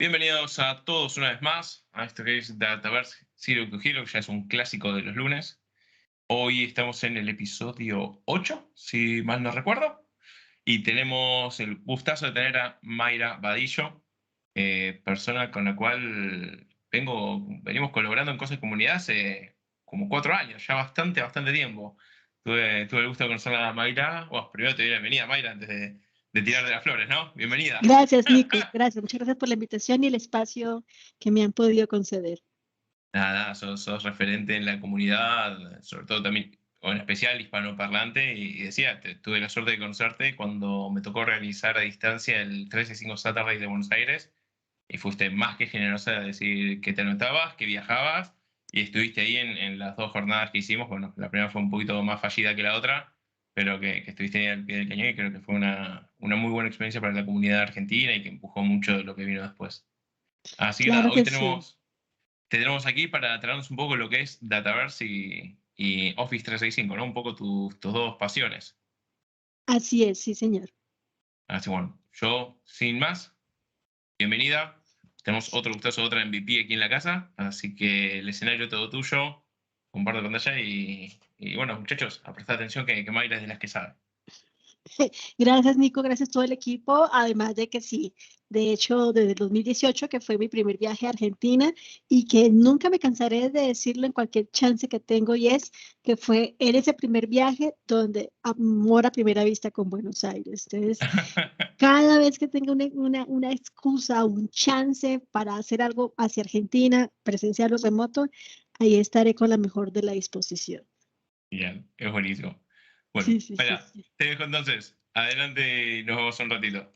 Bienvenidos a todos una vez más a esto que es Dataverse Zero to Hero, que ya es un clásico de los lunes. Hoy estamos en el episodio 8, si mal no recuerdo, y tenemos el gustazo de tener a Mayra Vadillo, persona con la cual venimos colaborando en cosas de comunidad hace como 4 años, ya bastante tiempo. Tuve el gusto de conocer a Mayra. Bueno, primero te doy la bienvenida, Mayra, antes de tirar de las flores, ¿no? Bienvenida. Gracias, Nico. Gracias. Muchas gracias por la invitación y el espacio que me han podido conceder. Nada, sos referente en la comunidad, sobre todo también, o en especial hispanoparlante, y decía, tuve la suerte de conocerte cuando me tocó realizar a distancia el 365 Saturday de Buenos Aires, y fuiste más que generosa de decir que te anotabas, que viajabas, y estuviste ahí en las dos jornadas que hicimos. Bueno, la primera fue un poquito más fallida que la otra, pero que estuviste ahí al pie del cañón, y creo que fue una muy buena experiencia para la comunidad argentina y que empujó mucho de lo que vino después. Así que nada, Claro hoy que sí. tenemos aquí para traernos un poco lo que es Dataverse y Office 365, ¿no? Un poco tus dos pasiones. Así es, sí, señor. Así bueno, yo sin más, bienvenida. Tenemos otro gustazo, otra MVP aquí en la casa, así que el escenario todo tuyo. Comparto pantalla y bueno, muchachos, a prestar atención que Mayra es de las que sabe. Gracias, Nico. Gracias a todo el equipo. Además de que sí, de hecho, desde el 2018, que fue mi primer viaje a Argentina y que nunca me cansaré de decirlo en cualquier chance que tengo, y es que fue en ese primer viaje donde amor a primera vista con Buenos Aires. Entonces, cada vez que tenga una excusa, un chance para hacer algo hacia Argentina, presencial o remoto, ahí estaré con la mejor de la disposición. Bien, es buenísimo. Bueno, Sí, sí, sí, Mayra, sí. te dejo entonces. Adelante y nos vemos un ratito.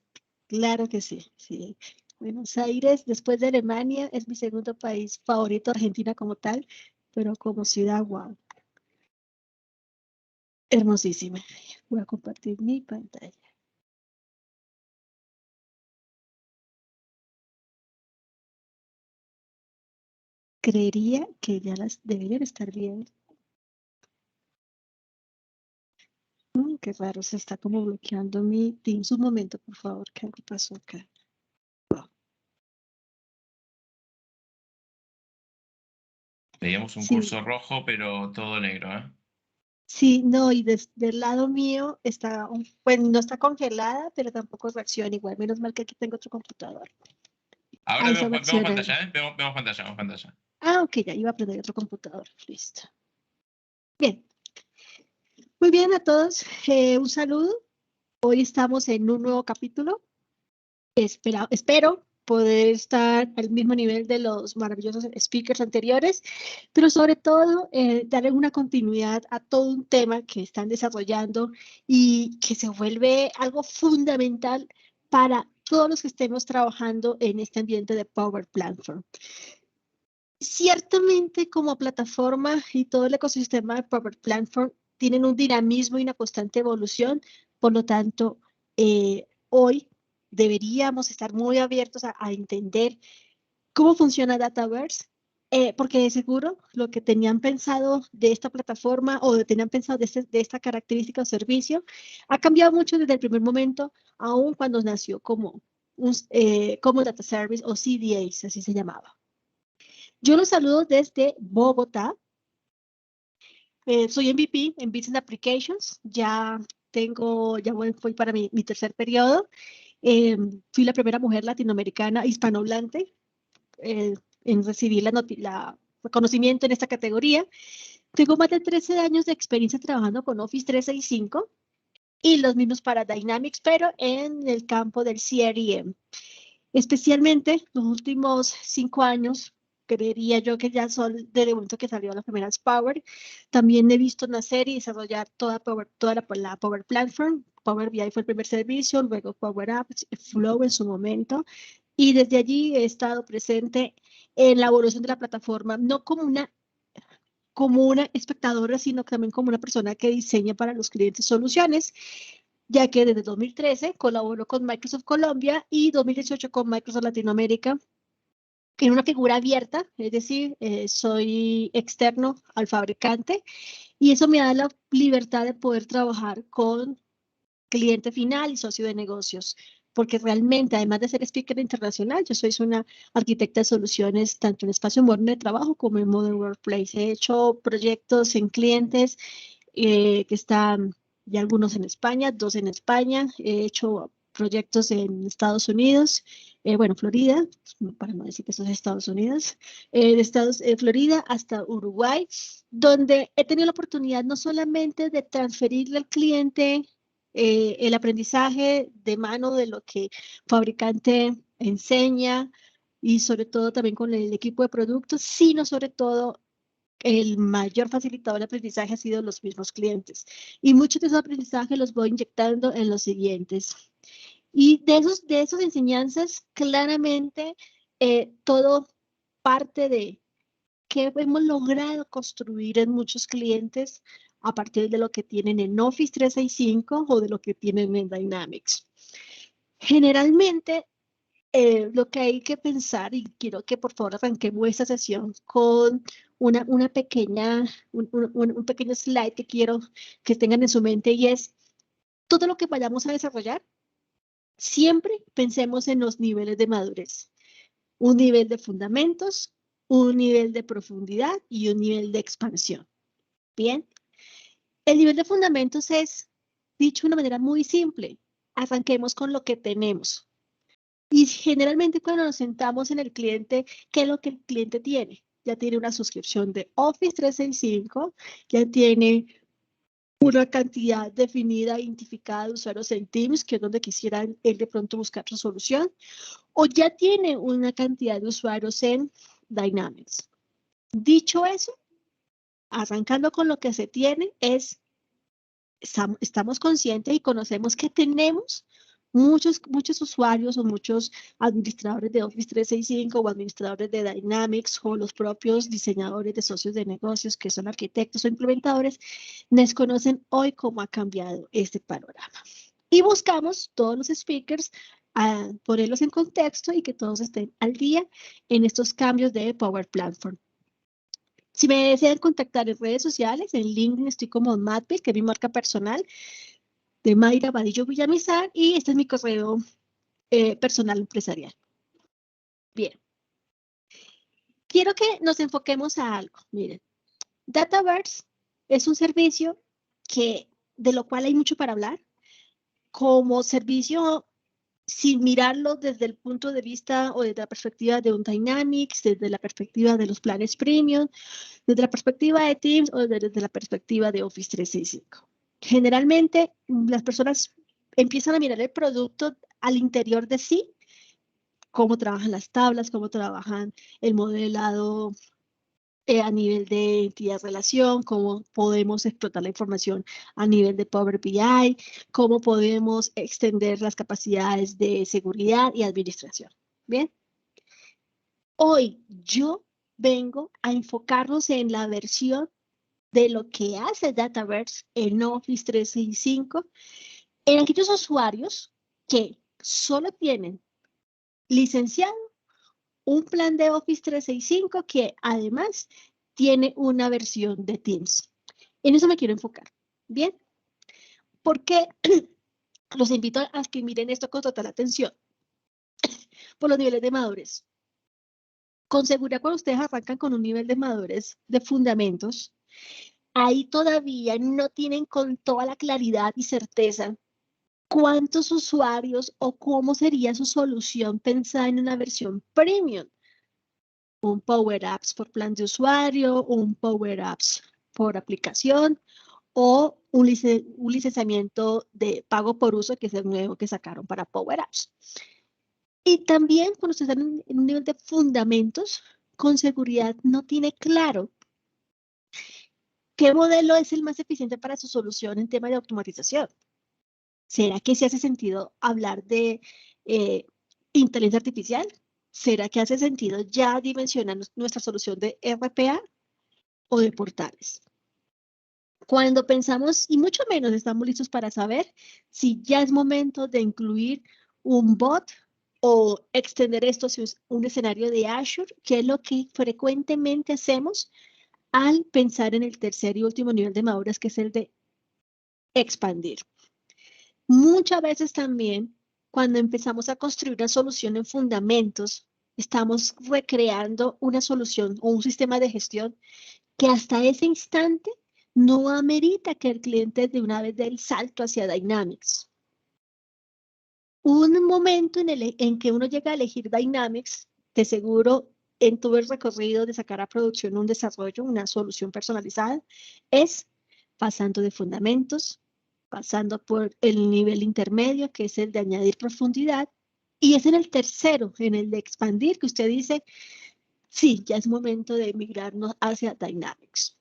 Claro que sí, sí. Buenos Aires, después de Alemania, es mi segundo país favorito, Argentina como tal, pero como ciudad, wow, hermosísima. Voy a compartir mi pantalla. Creería que ya las deberían estar bien. Qué raro, se está como bloqueando mi Teams. Un momento, por favor, ¿qué pasó acá? Veíamos un Sí, curso rojo, pero todo negro, ¿eh? sí, no, y del lado mío está, pues no está congelada, pero tampoco reacciona igual. Menos mal que aquí tengo otro computador. Ahora Ahí está vemos reaccionando. pantalla, ¿eh? Vemos pantalla, vemos pantalla. Ah, ok, ya iba a aprender otro computador. Listo. Bien, muy bien a todos. Un saludo. Hoy estamos en un nuevo capítulo. Espero poder estar al mismo nivel de los maravillosos speakers anteriores, pero sobre todo darle una continuidad a todo un tema que están desarrollando y que se vuelve algo fundamental para todos los que estemos trabajando en este ambiente de Power Platform. Ciertamente, como plataforma y todo el ecosistema de Power Platform tienen un dinamismo y una constante evolución. Por lo tanto, hoy deberíamos estar muy abiertos a entender cómo funciona Dataverse, porque de seguro lo que tenían pensado de esta plataforma o tenían pensado de esta característica o servicio ha cambiado mucho desde el primer momento, aun cuando nació como Data Service o CDAs, así se llamaba. Yo los saludo desde Bogotá. Soy MVP en Business Applications. Ya voy para mi tercer periodo. Fui la primera mujer latinoamericana hispanohablante en recibir la reconocimiento en esta categoría. Tengo más de 13 años de experiencia trabajando con Office 365 y los mismos para Dynamics, pero en el campo del CRM. Especialmente los últimos 5 años, creería yo que ya son desde el momento que salió las primeras Power. También he visto nacer y desarrollar toda la Power Platform. Power BI fue el primer servicio, luego Power Apps, Flow en su momento. Y desde allí he estado presente en la evolución de la plataforma, no como una espectadora, sino también como una persona que diseña para los clientes soluciones, ya que desde 2013 colaboró con Microsoft Colombia y 2018 con Microsoft Latinoamérica en una figura abierta, es decir, soy externo al fabricante y eso me da la libertad de poder trabajar con cliente final y socio de negocios. porque realmente, además de ser speaker internacional, yo soy una arquitecta de soluciones tanto en espacio moderno de trabajo como en Modern Workplace. He hecho proyectos en clientes que están ya algunos en España, 2 en España. He hecho proyectos en Estados Unidos, bueno, Florida, para no decir que eso es Estados Unidos, de Florida hasta Uruguay, donde he tenido la oportunidad no solamente de transferirle al cliente el aprendizaje de mano de lo que fabricante enseña y sobre todo también con el equipo de productos, sino sobre todo el mayor facilitador de aprendizaje ha sido los mismos clientes. Y muchos de esos aprendizajes los voy inyectando en los siguientes. Y de esas enseñanzas, claramente, todo parte de qué hemos logrado construir en muchos clientes a partir de lo que tienen en Office 365 o de lo que tienen en Dynamics. Generalmente, lo que hay que pensar, y quiero que por favor arranquemos esta sesión con un pequeño slide que quiero que tengan en su mente, y es todo lo que vayamos a desarrollar, siempre pensemos en los niveles de madurez. Un nivel de fundamentos, un nivel de profundidad y un nivel de expansión. Bien, el nivel de fundamentos es, dicho de una manera muy simple, arranquemos con lo que tenemos. Y generalmente cuando nos sentamos en el cliente, ¿qué es lo que el cliente tiene? Ya tiene una suscripción de Office 365, ya tiene una cantidad definida, identificada de usuarios en Teams, que es donde quisiera él de pronto buscar su solución, o ya tiene una cantidad de usuarios en Dynamics. Dicho eso, arrancando con lo que se tiene, estamos conscientes y conocemos que tenemos muchos usuarios o muchos administradores de Office 365 o administradores de Dynamics o los propios diseñadores de socios de negocios que son arquitectos o implementadores, desconocen hoy cómo ha cambiado este panorama. Y buscamos todos los speakers a ponerlos en contexto y que todos estén al día en estos cambios de Power Platform. Si me desean contactar en redes sociales, en LinkedIn estoy como Matpil, que es mi marca personal, de Mayra Vadillo Villamizar, y este es mi correo personal empresarial. Bien. Quiero que nos enfoquemos a algo. Miren, Dataverse es un servicio de lo cual hay mucho para hablar. Como servicio, sin mirarlo desde el punto de vista o desde la perspectiva de un Dynamics, desde la perspectiva de los planes premium, desde la perspectiva de Teams o desde la perspectiva de Office 365. Generalmente, las personas empiezan a mirar el producto al interior de sí, cómo trabajan las tablas, cómo trabajan el modelado a nivel de entidad-relación, cómo podemos explotar la información a nivel de Power BI, cómo podemos extender las capacidades de seguridad y administración. Bien. Hoy yo vengo a enfocarnos en la versión de lo que hace Dataverse en Office 365 en aquellos usuarios que solo tienen licenciado un plan de Office 365 que además tiene una versión de Teams. En eso me quiero enfocar. Bien, porque los invito a que miren esto con total atención. Por los niveles de madurez. Con seguridad, cuando ustedes arrancan con un nivel de madurez de fundamentos, ahí todavía no tienen con toda la claridad y certeza cuántos usuarios o cómo sería su solución pensada en una versión premium. Un Power Apps por plan de usuario, un Power Apps por aplicación o un licenciamiento de pago por uso, que es el nuevo que sacaron para Power Apps. Y también cuando ustedes están en un nivel de fundamentos, con seguridad no tiene claro qué modelo es el más eficiente para su solución en tema de automatización. ¿Será que sí hace sentido hablar de inteligencia artificial? ¿Será que hace sentido ya dimensionar nuestra solución de RPA o de portales? Cuando pensamos, y mucho menos estamos listos para saber si ya es momento de incluir un bot o extender esto hacia un escenario de Azure, que es lo que frecuentemente hacemos al pensar en el tercer y último nivel de madurez, que es el de expandir. Muchas veces también cuando empezamos a construir una solución en fundamentos, estamos recreando una solución o un sistema de gestión que hasta ese instante no amerita que el cliente de una vez dé el salto hacia Dynamics. Un momento en que uno llega a elegir Dynamics, de seguro en todo el recorrido de sacar a producción un desarrollo, una solución personalizada, es pasando de fundamentos, pasando por el nivel intermedio, que es el de añadir profundidad, y es en el tercero, en el de expandir, que usted dice, sí, ya es momento de migrarnos hacia Dynamics.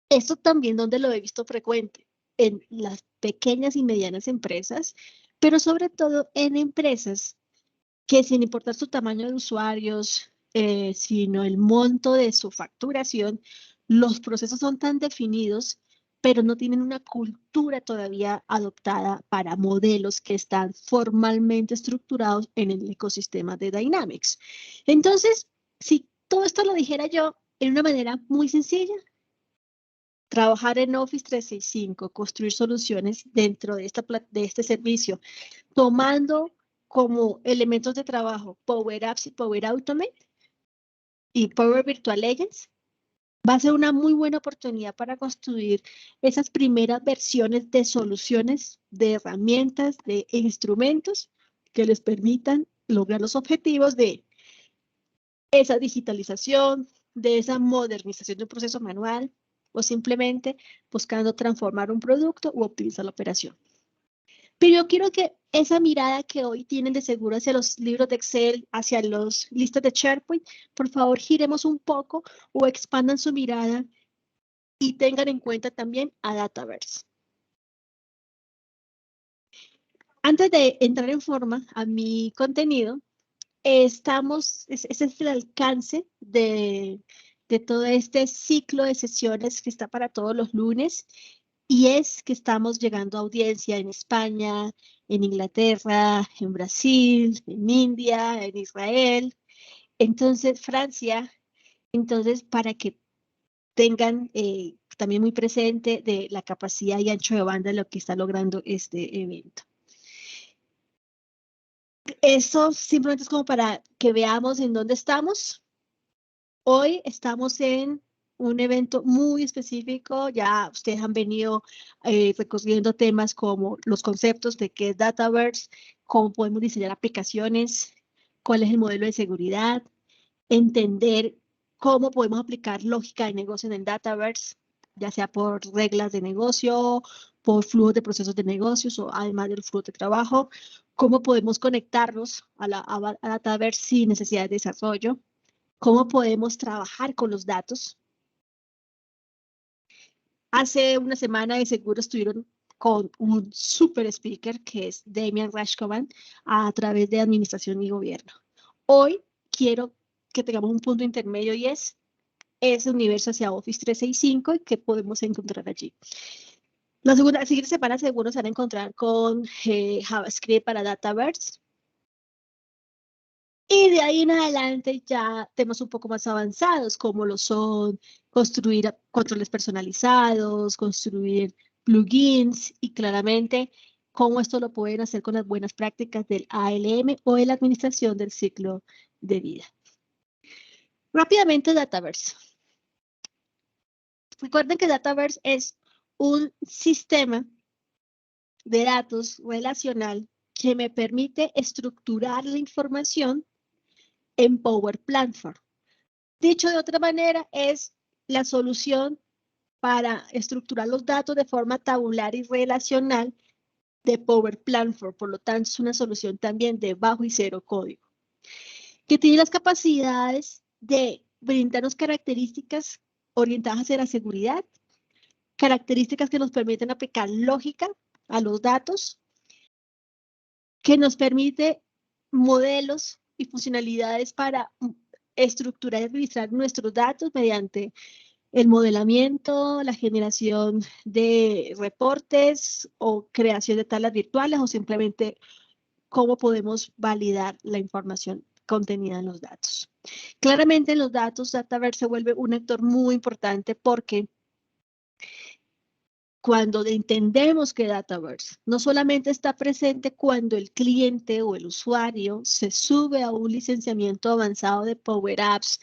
Esto también donde lo he visto frecuente, en las pequeñas y medianas empresas, pero sobre todo en empresas que sin importar su tamaño de usuarios, sino el monto de su facturación, los procesos son tan definidos, pero no tienen una cultura todavía adoptada para modelos que están formalmente estructurados en el ecosistema de Dynamics. Entonces, si todo esto lo dijera yo en una manera muy sencilla, trabajar en Office 365, construir soluciones dentro de este servicio, tomando como elementos de trabajo Power Apps y Power Automate y Power Virtual Agents, va a ser una muy buena oportunidad para construir esas primeras versiones de soluciones, de herramientas, de instrumentos que les permitan lograr los objetivos de esa digitalización, de esa modernización de un proceso manual o simplemente buscando transformar un producto u optimizar la operación. Pero yo quiero que esa mirada que hoy tienen de seguro hacia los libros de Excel, hacia los listas de SharePoint, por favor giremos un poco o expandan su mirada y tengan en cuenta también a Dataverse. Antes de entrar en forma a mi contenido, ese es el alcance de todo este ciclo de sesiones que está para todos los lunes. Y es que estamos llegando a audiencia en España, en Inglaterra, en Brasil, en India, en Israel, entonces Francia. Entonces, para que tengan también muy presente de la capacidad y ancho de banda de lo que está logrando este evento. Eso simplemente es como para que veamos en dónde estamos. Hoy estamos en un evento muy específico. Ya ustedes han venido recorriendo temas como los conceptos de qué es Dataverse, cómo podemos diseñar aplicaciones, cuál es el modelo de seguridad, entender cómo podemos aplicar lógica de negocio en el Dataverse, ya sea por reglas de negocio, por flujos de procesos de negocios o además del flujo de trabajo, cómo podemos conectarnos a Dataverse sin necesidad de desarrollo, cómo podemos trabajar con los datos. Hace una semana de seguro estuvieron con un super speaker que es Damian Rashkovan a través de Administración y Gobierno. Hoy quiero que tengamos un punto intermedio y es ese universo hacia Office 365 y qué podemos encontrar allí. La siguiente semana seguro se van a encontrar con JavaScript para Dataverse. Y de ahí en adelante ya temas un poco más avanzados, como lo son construir controles personalizados, construir plugins y claramente cómo esto lo pueden hacer con las buenas prácticas del ALM o de la administración del ciclo de vida. Rápidamente, Dataverse. Recuerden que Dataverse es un sistema de datos relacional que me permite estructurar la información en Power Platform. Dicho de otra manera, es la solución para estructurar los datos de forma tabular y relacional de Power Platform. Por lo tanto, es una solución también de bajo y cero código, que tiene las capacidades de brindarnos características orientadas hacia la seguridad, características que nos permiten aplicar lógica a los datos, que nos permite modelos y funcionalidades para estructurar y administrar nuestros datos mediante el modelamiento, la generación de reportes o creación de tablas virtuales o simplemente cómo podemos validar la información contenida en los datos. Claramente en los datos, Dataverse se vuelve un actor muy importante porque cuando entendemos que Dataverse no solamente está presente cuando el cliente o el usuario se sube a un licenciamiento avanzado de Power Apps,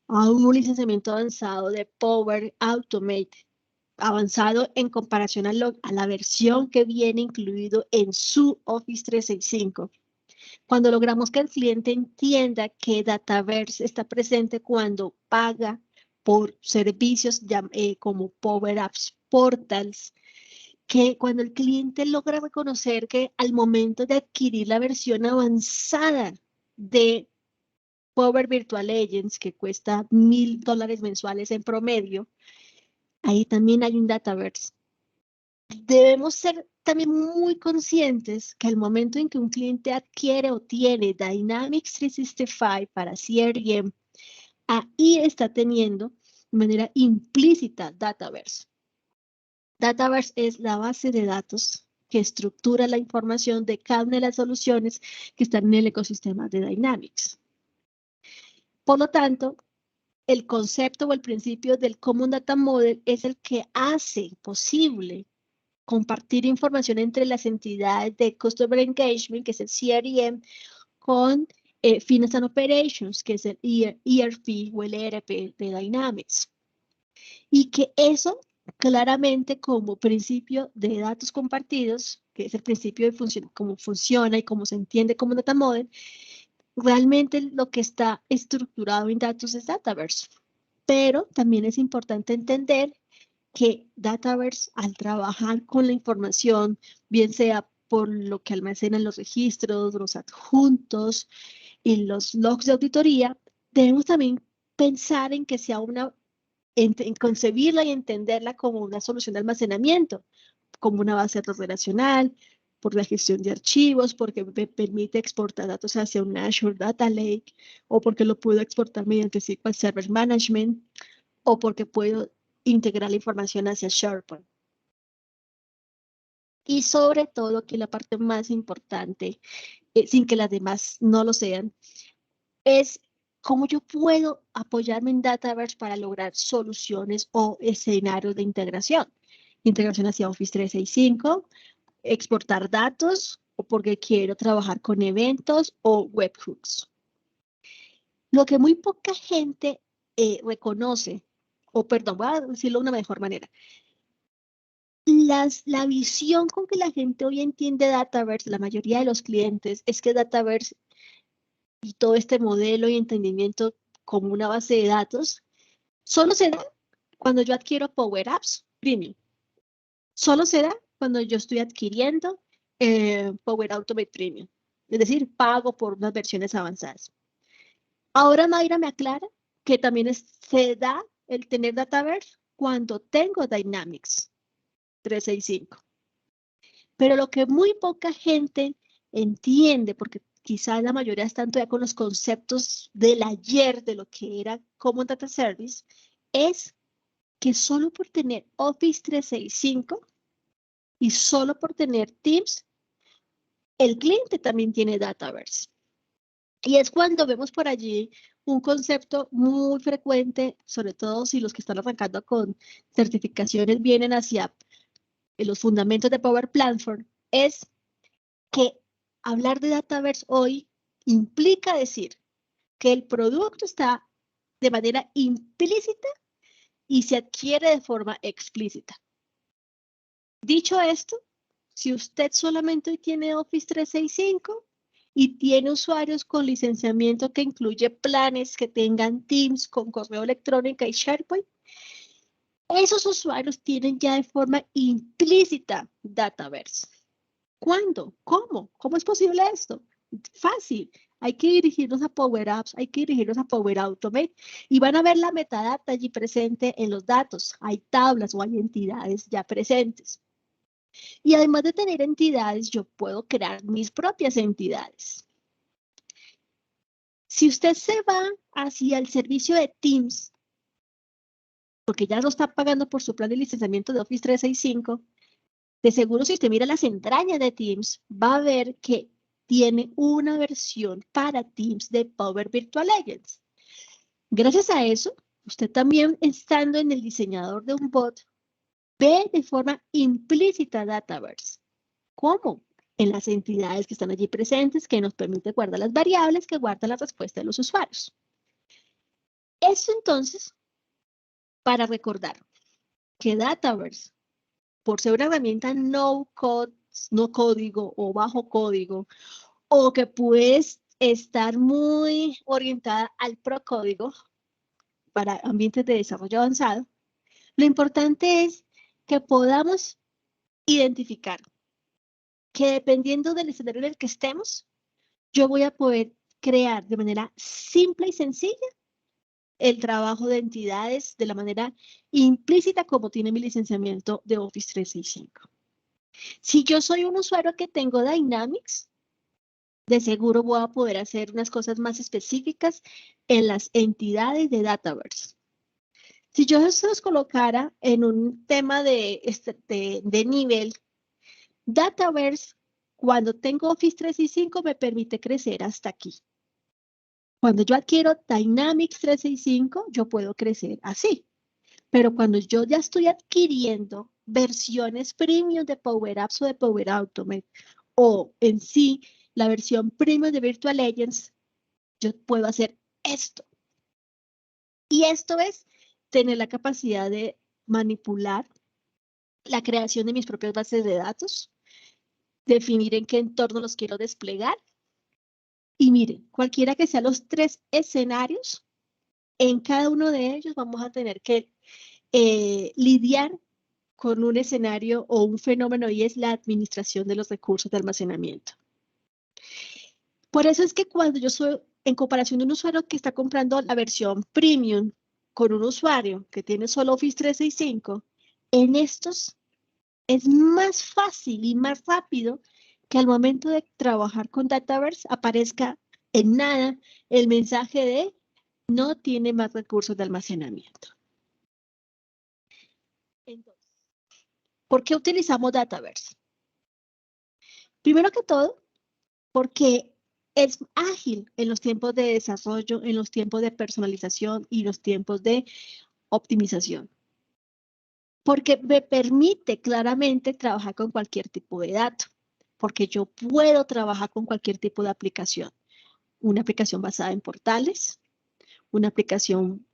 a un licenciamiento avanzado de Power Automate, avanzado en comparación a la versión que viene incluido en su Office 365. Cuando logramos que el cliente entienda que Dataverse está presente cuando paga por servicios como Power Apps Portals, que cuando el cliente logra reconocer que al momento de adquirir la versión avanzada de Power Virtual Agents, que cuesta $1,000 mensuales en promedio, ahí también hay un Dataverse. Debemos ser también muy conscientes que al momento en que un cliente adquiere o tiene Dynamics 365 para CRM, ahí está teniendo de manera implícita Dataverse. Dataverse es la base de datos que estructura la información de cada una de las soluciones que están en el ecosistema de Dynamics. Por lo tanto, el concepto o el principio del Common Data Model es el que hace posible compartir información entre las entidades de Customer Engagement, que es el CRM, con Finance and Operations, que es el ERP o el ERP de Dynamics. Y que eso claramente como principio de datos compartidos, que es el principio de cómo funciona y cómo se entiende como Data Model, realmente lo que está estructurado en datos es Dataverse. Pero también es importante entender que Dataverse, al trabajar con la información, bien sea por lo que almacenan los registros, los adjuntos y los logs de auditoría, debemos también pensar en que sea en concebirla y entenderla como una solución de almacenamiento, como una base de datos relacional, por la gestión de archivos, porque me permite exportar datos hacia un Azure Data Lake, o porque lo puedo exportar mediante SQL Server Management, o porque puedo integrar la información hacia SharePoint. Y sobre todo, que la parte más importante, sin que las demás no lo sean, es cómo yo puedo apoyarme en Dataverse para lograr soluciones o escenarios de integración. Integración hacia Office 365, exportar datos, o porque quiero trabajar con eventos o webhooks. Lo que muy poca gente reconoce, o perdón, voy a decirlo de una mejor manera. La visión con que la gente hoy entiende Dataverse, la mayoría de los clientes, es que Dataverse y todo este modelo y entendimiento como una base de datos, solo se da cuando yo adquiero Power Apps Premium. Solo se da cuando yo estoy adquiriendo Power Automate Premium. Es decir, pago por unas versiones avanzadas. Ahora Mayra me aclara que también se da el tener Dataverse cuando tengo Dynamics 365. Pero lo que muy poca gente entiende, porque quizás la mayoría están todavía con los conceptos del ayer de lo que era Common Data Service, es que solo por tener Office 365 y solo por tener Teams, el cliente también tiene Dataverse. Y es cuando vemos por allí un concepto muy frecuente, sobre todo si los que están arrancando con certificaciones vienen hacia los fundamentos de Power Platform, es que hablar de Dataverse hoy implica decir que el producto está de manera implícita y se adquiere de forma explícita. Dicho esto, si usted solamente tiene Office 365 y tiene usuarios con licenciamiento que incluye planes que tengan Teams con correo electrónico y SharePoint, esos usuarios tienen ya de forma implícita Dataverse. ¿Cuándo? ¿Cómo? ¿Cómo es posible esto? Fácil. Hay que dirigirnos a Power Apps, hay que dirigirnos a Power Automate y van a ver la metadata allí presente en los datos. Hay tablas o hay entidades ya presentes. Y además de tener entidades, yo puedo crear mis propias entidades. Si usted se va hacia el servicio de Teams, porque ya lo está pagando por su plan de licenciamiento de Office 365, de seguro si usted mira las entrañas de Teams, va a ver que tiene una versión para Teams de Power Virtual Agents. Gracias a eso, usted también estando en el diseñador de un bot, ve de forma implícita Dataverse. ¿Cómo? En las entidades que están allí presentes, que nos permite guardar las variables que guardan la respuesta de los usuarios. Esto entonces, para recordar que Dataverse, por ser una herramienta no código o bajo código, o que puedes estar muy orientada al procódigo para ambientes de desarrollo avanzado, lo importante es que podamos identificar que dependiendo del escenario en el que estemos, yo voy a poder crear de manera simple y sencilla el trabajo de entidades de la manera implícita como tiene mi licenciamiento de Office 365. Si yo soy un usuario que tengo Dynamics, de seguro voy a poder hacer unas cosas más específicas en las entidades de Dataverse. Si yo se los colocara en un tema de nivel, Dataverse, cuando tengo Office 365, me permite crecer hasta aquí. Cuando yo adquiero Dynamics 365, yo puedo crecer así. Pero cuando yo ya estoy adquiriendo versiones premium de Power Apps o de Power Automate, o en sí la versión premium de Virtual Agents, yo puedo hacer esto. Y esto es tener la capacidad de manipular la creación de mis propias bases de datos, definir en qué entorno los quiero desplegar. Y miren, cualquiera que sean los 3 escenarios, en cada uno de ellos vamos a tener que lidiar con un escenario o un fenómeno y es la administración de los recursos de almacenamiento. Por eso es que cuando yo soy, en comparación de un usuario que está comprando la versión premium con un usuario que tiene solo Office 365, en estos es más fácil y más rápido que al momento de trabajar con Dataverse aparezca en nada el mensaje de no tiene más recursos de almacenamiento. Entonces, ¿por qué utilizamos Dataverse? Primero que todo, porque es ágil en los tiempos de desarrollo, en los tiempos de personalización y los tiempos de optimización. Porque me permite claramente trabajar con cualquier tipo de dato, porque yo puedo trabajar con cualquier tipo de aplicación. Una aplicación basada en portales, una aplicación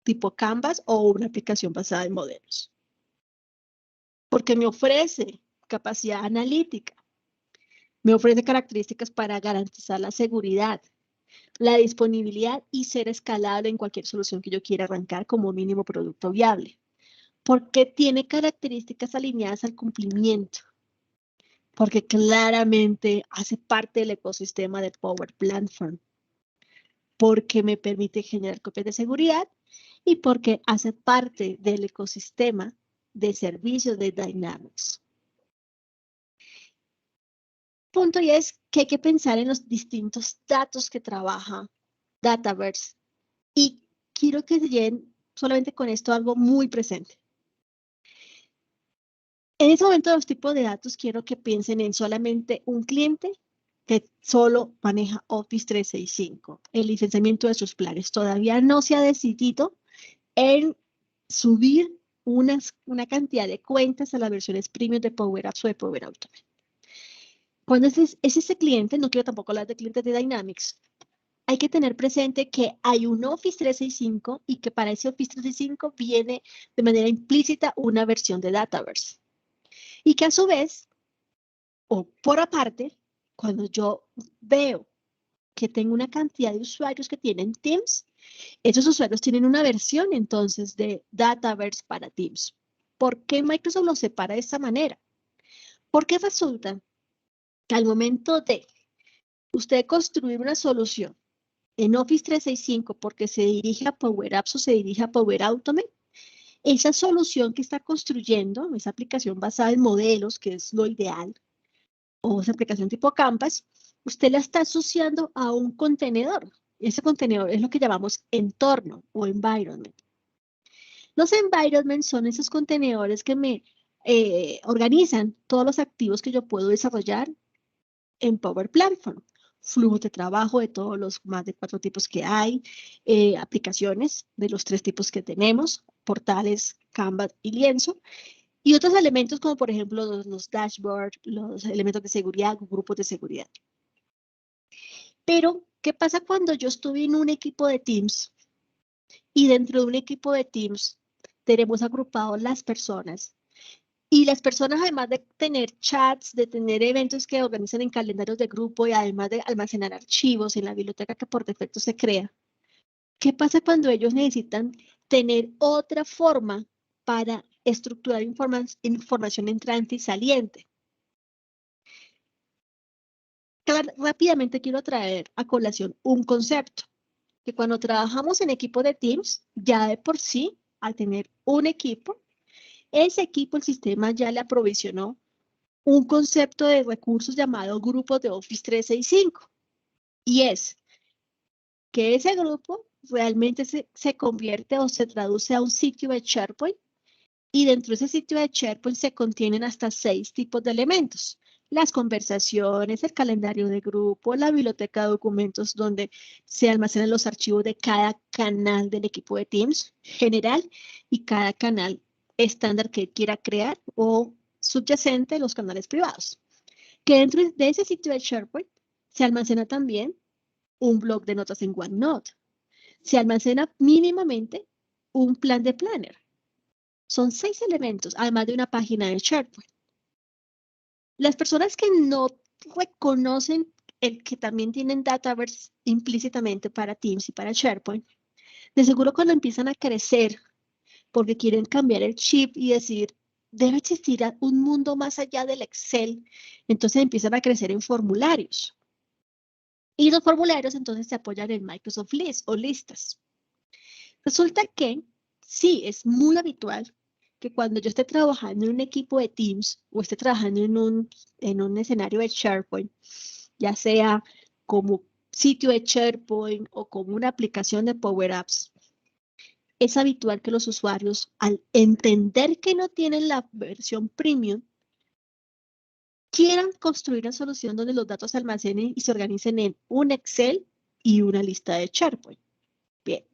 tipo Canvas o una aplicación basada en modelos. Porque me ofrece capacidad analítica, me ofrece características para garantizar la seguridad, la disponibilidad y ser escalable en cualquier solución que yo quiera arrancar como mínimo producto viable. Porque tiene características alineadas al cumplimiento. Porque claramente hace parte del ecosistema de Power Platform. Porque me permite generar copias de seguridad y porque hace parte del ecosistema de servicios de Dynamics. Punto y es que hay que pensar en los distintos datos que trabaja Dataverse. Y quiero que se lleven solamente con esto algo muy presente. En este momento, los tipos de datos quiero que piensen en solamente un cliente que solo maneja Office 365, el licenciamiento de sus planes. Todavía no se ha decidido en subir una cantidad de cuentas a las versiones premium de Power Apps o de Power Automate. Cuando es ese cliente, no quiero tampoco hablar de clientes de Dynamics, hay que tener presente que hay un Office 365 y que para ese Office 365 viene de manera implícita una versión de Dataverse. Y que a su vez, o por aparte, cuando yo veo que tengo una cantidad de usuarios que tienen Teams, esos usuarios tienen una versión entonces de Dataverse para Teams. ¿Por qué Microsoft lo separa de esta manera? Porque resulta que al momento de usted construir una solución en Office 365 porque se dirige a Power Apps o se dirige a Power Automate, esa solución que está construyendo, esa aplicación basada en modelos, que es lo ideal, o esa aplicación tipo Canvas, usted la está asociando a un contenedor. Ese contenedor es lo que llamamos entorno o environment. Los environments son esos contenedores que me organizan todos los activos que yo puedo desarrollar en Power Platform. Flujos de trabajo de todos los más de 4 tipos que hay, aplicaciones de los 3 tipos que tenemos, portales, Canvas y lienzo, Y otros elementos como por ejemplo los dashboards, los elementos de seguridad, grupos de seguridad. Pero, ¿qué pasa cuando yo estuve en un equipo de Teams y dentro de un equipo de Teams tenemos agrupados las personas? Y las personas, además de tener chats, de tener eventos que organizan en calendarios de grupo y además de almacenar archivos en la biblioteca que por defecto se crea, ¿qué pasa cuando ellos necesitan tener otra forma para estructurar información entrante y saliente? Rápidamente quiero traer a colación un concepto, que cuando trabajamos en equipo de Teams, ya de por sí, al tener un equipo, ese equipo, el sistema ya le aprovisionó un concepto de recursos llamado grupos de Office 365. Y es que ese grupo realmente se convierte o se traduce a un sitio de SharePoint y dentro de ese sitio de SharePoint se contienen hasta 6 tipos de elementos. Las conversaciones, el calendario de grupo, la biblioteca de documentos donde se almacenan los archivos de cada canal del equipo de Teams general y cada canal estándar que quiera crear o subyacente los canales privados. Que dentro de ese sitio de SharePoint se almacena también un blog de notas en OneNote. Se almacena mínimamente un plan de planner. Son 6 elementos, además de una página de SharePoint. Las personas que no reconocen el que también tienen Dataverse implícitamente para Teams y para SharePoint, de seguro cuando empiezan a crecer porque quieren cambiar el chip y decir, debe existir un mundo más allá del Excel, entonces empiezan a crecer en formularios. Y los formularios entonces se apoyan en Microsoft List o listas. Resulta que sí, es muy habitual que cuando yo esté trabajando en un equipo de Teams o esté trabajando en un escenario de SharePoint, ya sea como sitio de SharePoint o como una aplicación de Power Apps, es habitual que los usuarios, al entender que no tienen la versión premium, quieran construir una solución donde los datos se almacenen y se organicen en un Excel y una lista de SharePoint. Bien.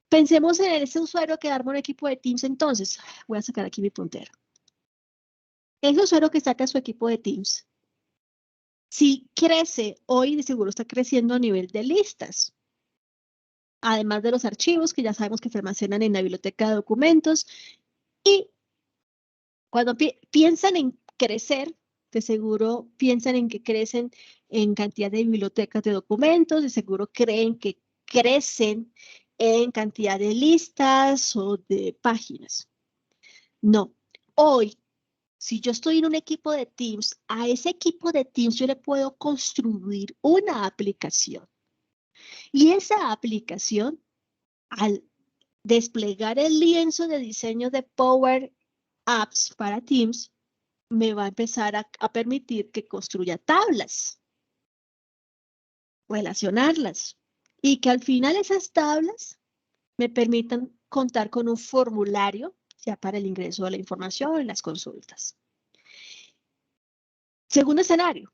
Pensemos en ese usuario que arma un equipo de Teams entonces. Voy a sacar aquí mi puntero. Ese usuario que saca su equipo de Teams, si crece, hoy de seguro está creciendo a nivel de listas. Además de los archivos que ya sabemos que se almacenan en la biblioteca de documentos. Y cuando piensan en crecer, de seguro piensan en que crecen en cantidad de bibliotecas de documentos, de seguro creen que crecen en cantidad de listas o de páginas. No, hoy, si yo estoy en un equipo de Teams, a ese equipo de Teams yo le puedo construir una aplicación. Y esa aplicación, al desplegar el lienzo de diseño de Power Apps para Teams, me va a empezar a permitir que construya tablas, relacionarlas, y que al final esas tablas me permitan contar con un formulario ya para el ingreso de la información en las consultas. Segundo escenario,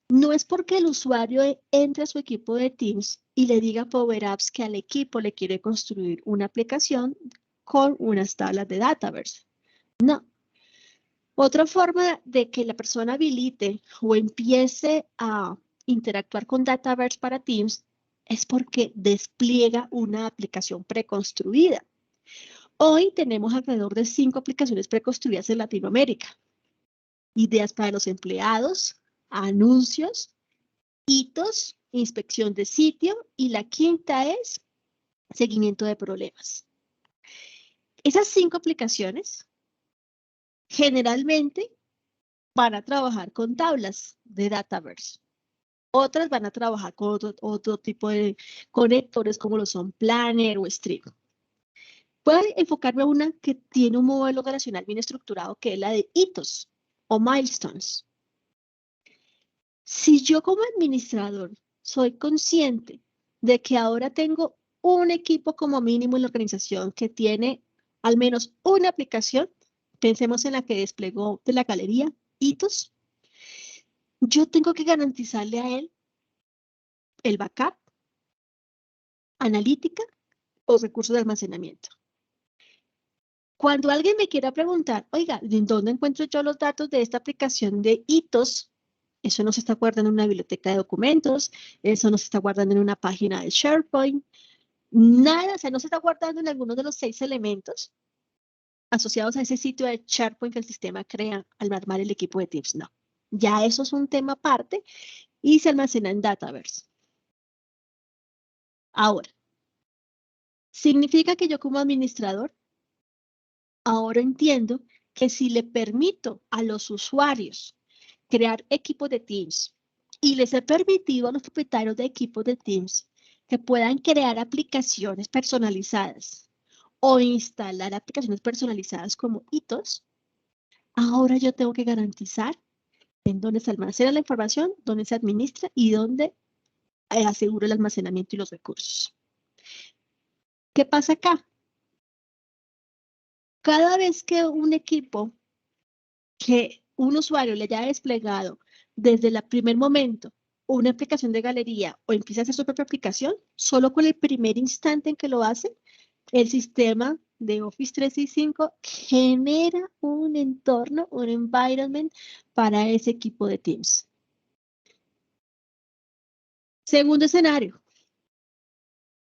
no es porque el usuario entre a su equipo de Teams y le diga a Power Apps que al equipo le quiere construir una aplicación con unas tablas de Dataverse. No. Otra forma de que la persona habilite o empiece a interactuar con Dataverse para Teams es porque despliega una aplicación preconstruida. Hoy tenemos alrededor de 5 aplicaciones preconstruidas en Latinoamérica. Ideas para los empleados, anuncios, hitos, inspección de sitio y la quinta es seguimiento de problemas. Esas 5 aplicaciones generalmente van a trabajar con tablas de Dataverse. Otras van a trabajar con otro tipo de conectores como lo son Planner o Stream. Voy a enfocarme a una que tiene un modelo relacional bien estructurado, que es la de hitos o milestones. Si yo como administrador soy consciente de que ahora tengo un equipo como mínimo en la organización que tiene al menos una aplicación, pensemos en la que desplegó de la galería hitos, yo tengo que garantizarle a él el backup, analítica o recursos de almacenamiento. Cuando alguien me quiera preguntar, oiga, ¿en dónde encuentro yo los datos de esta aplicación de hitos? Eso no se está guardando en una biblioteca de documentos, eso no se está guardando en una página de SharePoint, nada, o sea, no se está guardando en alguno de los 6 elementos asociados a ese sitio de SharePoint que el sistema crea al armar el equipo de Teams, no. Ya eso es un tema aparte y se almacena en Dataverse. Ahora, significa que yo como administrador ahora entiendo que si le permito a los usuarios crear equipos de Teams y les he permitido a los propietarios de equipos de Teams que puedan crear aplicaciones personalizadas o instalar aplicaciones personalizadas como hitos, ahora yo tengo que garantizar en dónde se almacena la información, dónde se administra y dónde aseguro el almacenamiento y los recursos. ¿Qué pasa acá? Cada vez que un equipo, que un usuario le haya desplegado desde el primer momento una aplicación de galería o empieza a hacer su propia aplicación, solo con el primer instante en que lo hace, el sistema de Office 365 genera un entorno, un environment para ese equipo de Teams. Segundo escenario.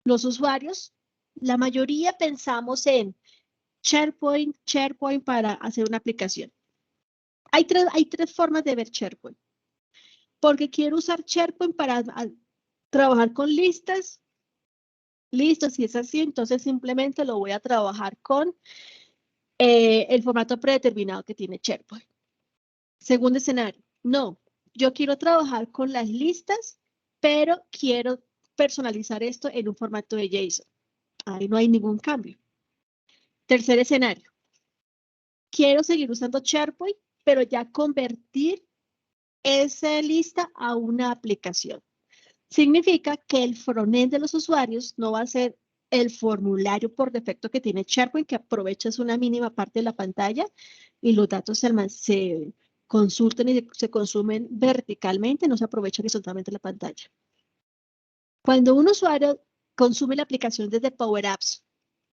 Los usuarios, la mayoría pensamos en SharePoint para hacer una aplicación. Hay tres formas de ver SharePoint. Porque quiero usar SharePoint para trabajar con listas. Listo, si es así, entonces simplemente lo voy a trabajar con el formato predeterminado que tiene SharePoint. Segundo escenario, no, yo quiero trabajar con las listas, pero quiero personalizar esto en un formato de JSON. Ahí no hay ningún cambio. Tercer escenario, quiero seguir usando SharePoint, pero ya convertir esa lista a una aplicación. Significa que el frontend de los usuarios no va a ser el formulario por defecto que tiene SharePoint, que aprovecha una mínima parte de la pantalla y los datos se consultan y se consumen verticalmente, no se aprovecha horizontalmente la pantalla. Cuando un usuario consume la aplicación desde Power Apps,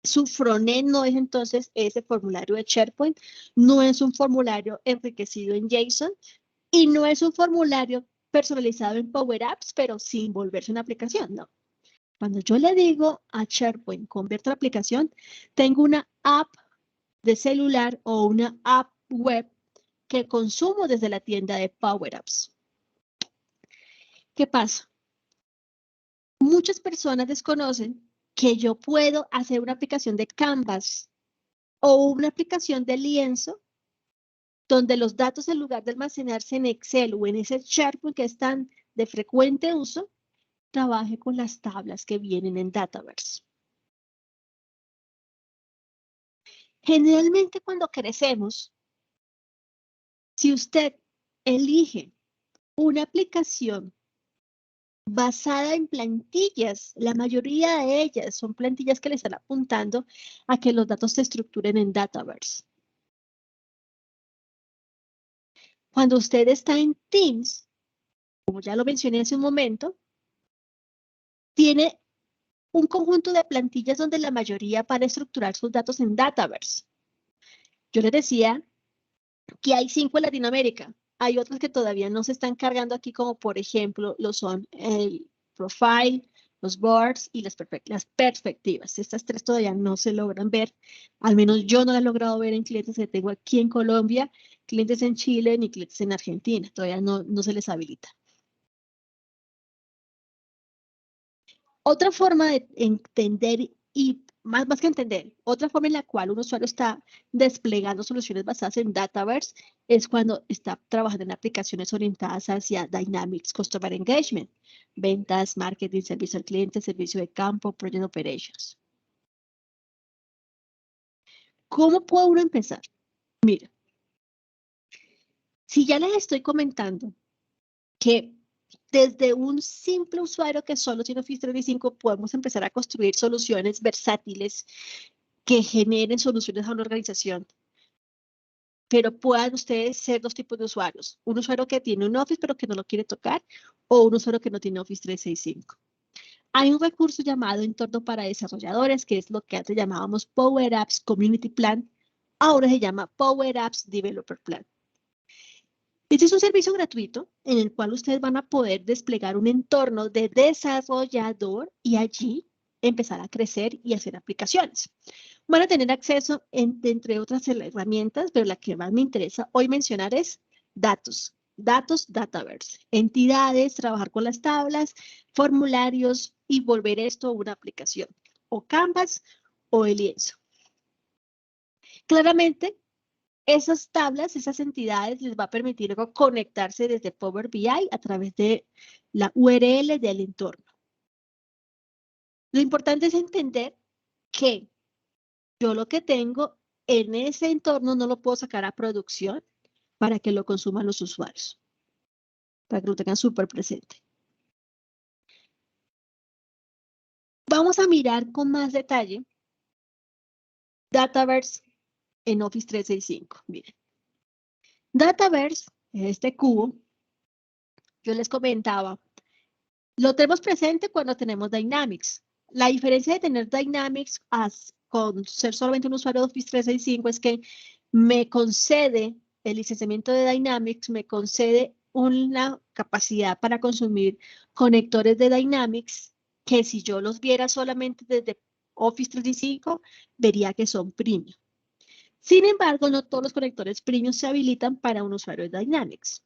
su frontend no es entonces ese formulario de SharePoint, no es un formulario enriquecido en JSON y no es un formulario personalizado en Power Apps, pero sin volverse una aplicación, no. Cuando yo le digo a SharePoint, convierta la aplicación, tengo una app de celular o una app web que consumo desde la tienda de Power Apps. ¿Qué pasa? Muchas personas desconocen que yo puedo hacer una aplicación de Canvas o una aplicación de lienzo donde los datos, en lugar de almacenarse en Excel o en ese SharePoint que están de frecuente uso, trabaje con las tablas que vienen en Dataverse. Generalmente cuando crecemos, si usted elige una aplicación basada en plantillas, la mayoría de ellas son plantillas que le están apuntando a que los datos se estructuren en Dataverse. Cuando usted está en Teams, como ya lo mencioné hace un momento, tiene un conjunto de plantillas donde la mayoría para estructurar sus datos en Dataverse. Yo les decía que hay 5 en Latinoamérica. Hay otras que todavía no se están cargando aquí, como por ejemplo lo son el Profile, los Boards y las perspectivas. Estas 3 todavía no se logran ver. Al menos yo no las he logrado ver en clientes que tengo aquí en Colombia, clientes en Chile ni clientes en Argentina. Todavía no se les habilita. Otra forma de entender y más que entender, otra forma en la cual un usuario está desplegando soluciones basadas en Dataverse es cuando está trabajando en aplicaciones orientadas hacia Dynamics Customer Engagement, ventas, marketing, servicio al cliente, servicio de campo, Project Operations. ¿Cómo puede uno empezar? Mira, si ya les estoy comentando que desde un simple usuario que solo tiene Office 365 podemos empezar a construir soluciones versátiles que generen soluciones a una organización. Pero puedan ustedes ser 2 tipos de usuarios. Un usuario que tiene un Office pero que no lo quiere tocar o un usuario que no tiene Office 365. Hay un recurso llamado Entorno para Desarrolladores, que es lo que antes llamábamos Power Apps Community Plan ahora se llama Power Apps Developer Plan. Este es un servicio gratuito en el cual ustedes van a poder desplegar un entorno de desarrollador y allí empezar a crecer y hacer aplicaciones. Van a tener acceso, entre otras herramientas, pero la que más me interesa hoy mencionar es datos. Datos, Dataverse, entidades, trabajar con las tablas, formularios y volver esto una aplicación, o Canvas o el lienzo. Claramente, esas tablas, esas entidades les va a permitir luego conectarse desde Power BI a través de la URL del entorno. Lo importante es entender que yo lo que tengo en ese entorno no lo puedo sacar a producción para que lo consuman los usuarios, para que lo tengan súper presente. Vamos a mirar con más detalle Dataverse en Office 365. Miren, Dataverse, este cubo, yo les comentaba, lo tenemos presente cuando tenemos Dynamics. La diferencia de tener Dynamics con ser solamente un usuario de Office 365 es que me concede el licenciamiento de Dynamics, me concede una capacidad para consumir conectores de Dynamics que si yo los viera solamente desde Office 365, vería que son premium. Sin embargo, no todos los conectores premium se habilitan para un usuario de Dynamics.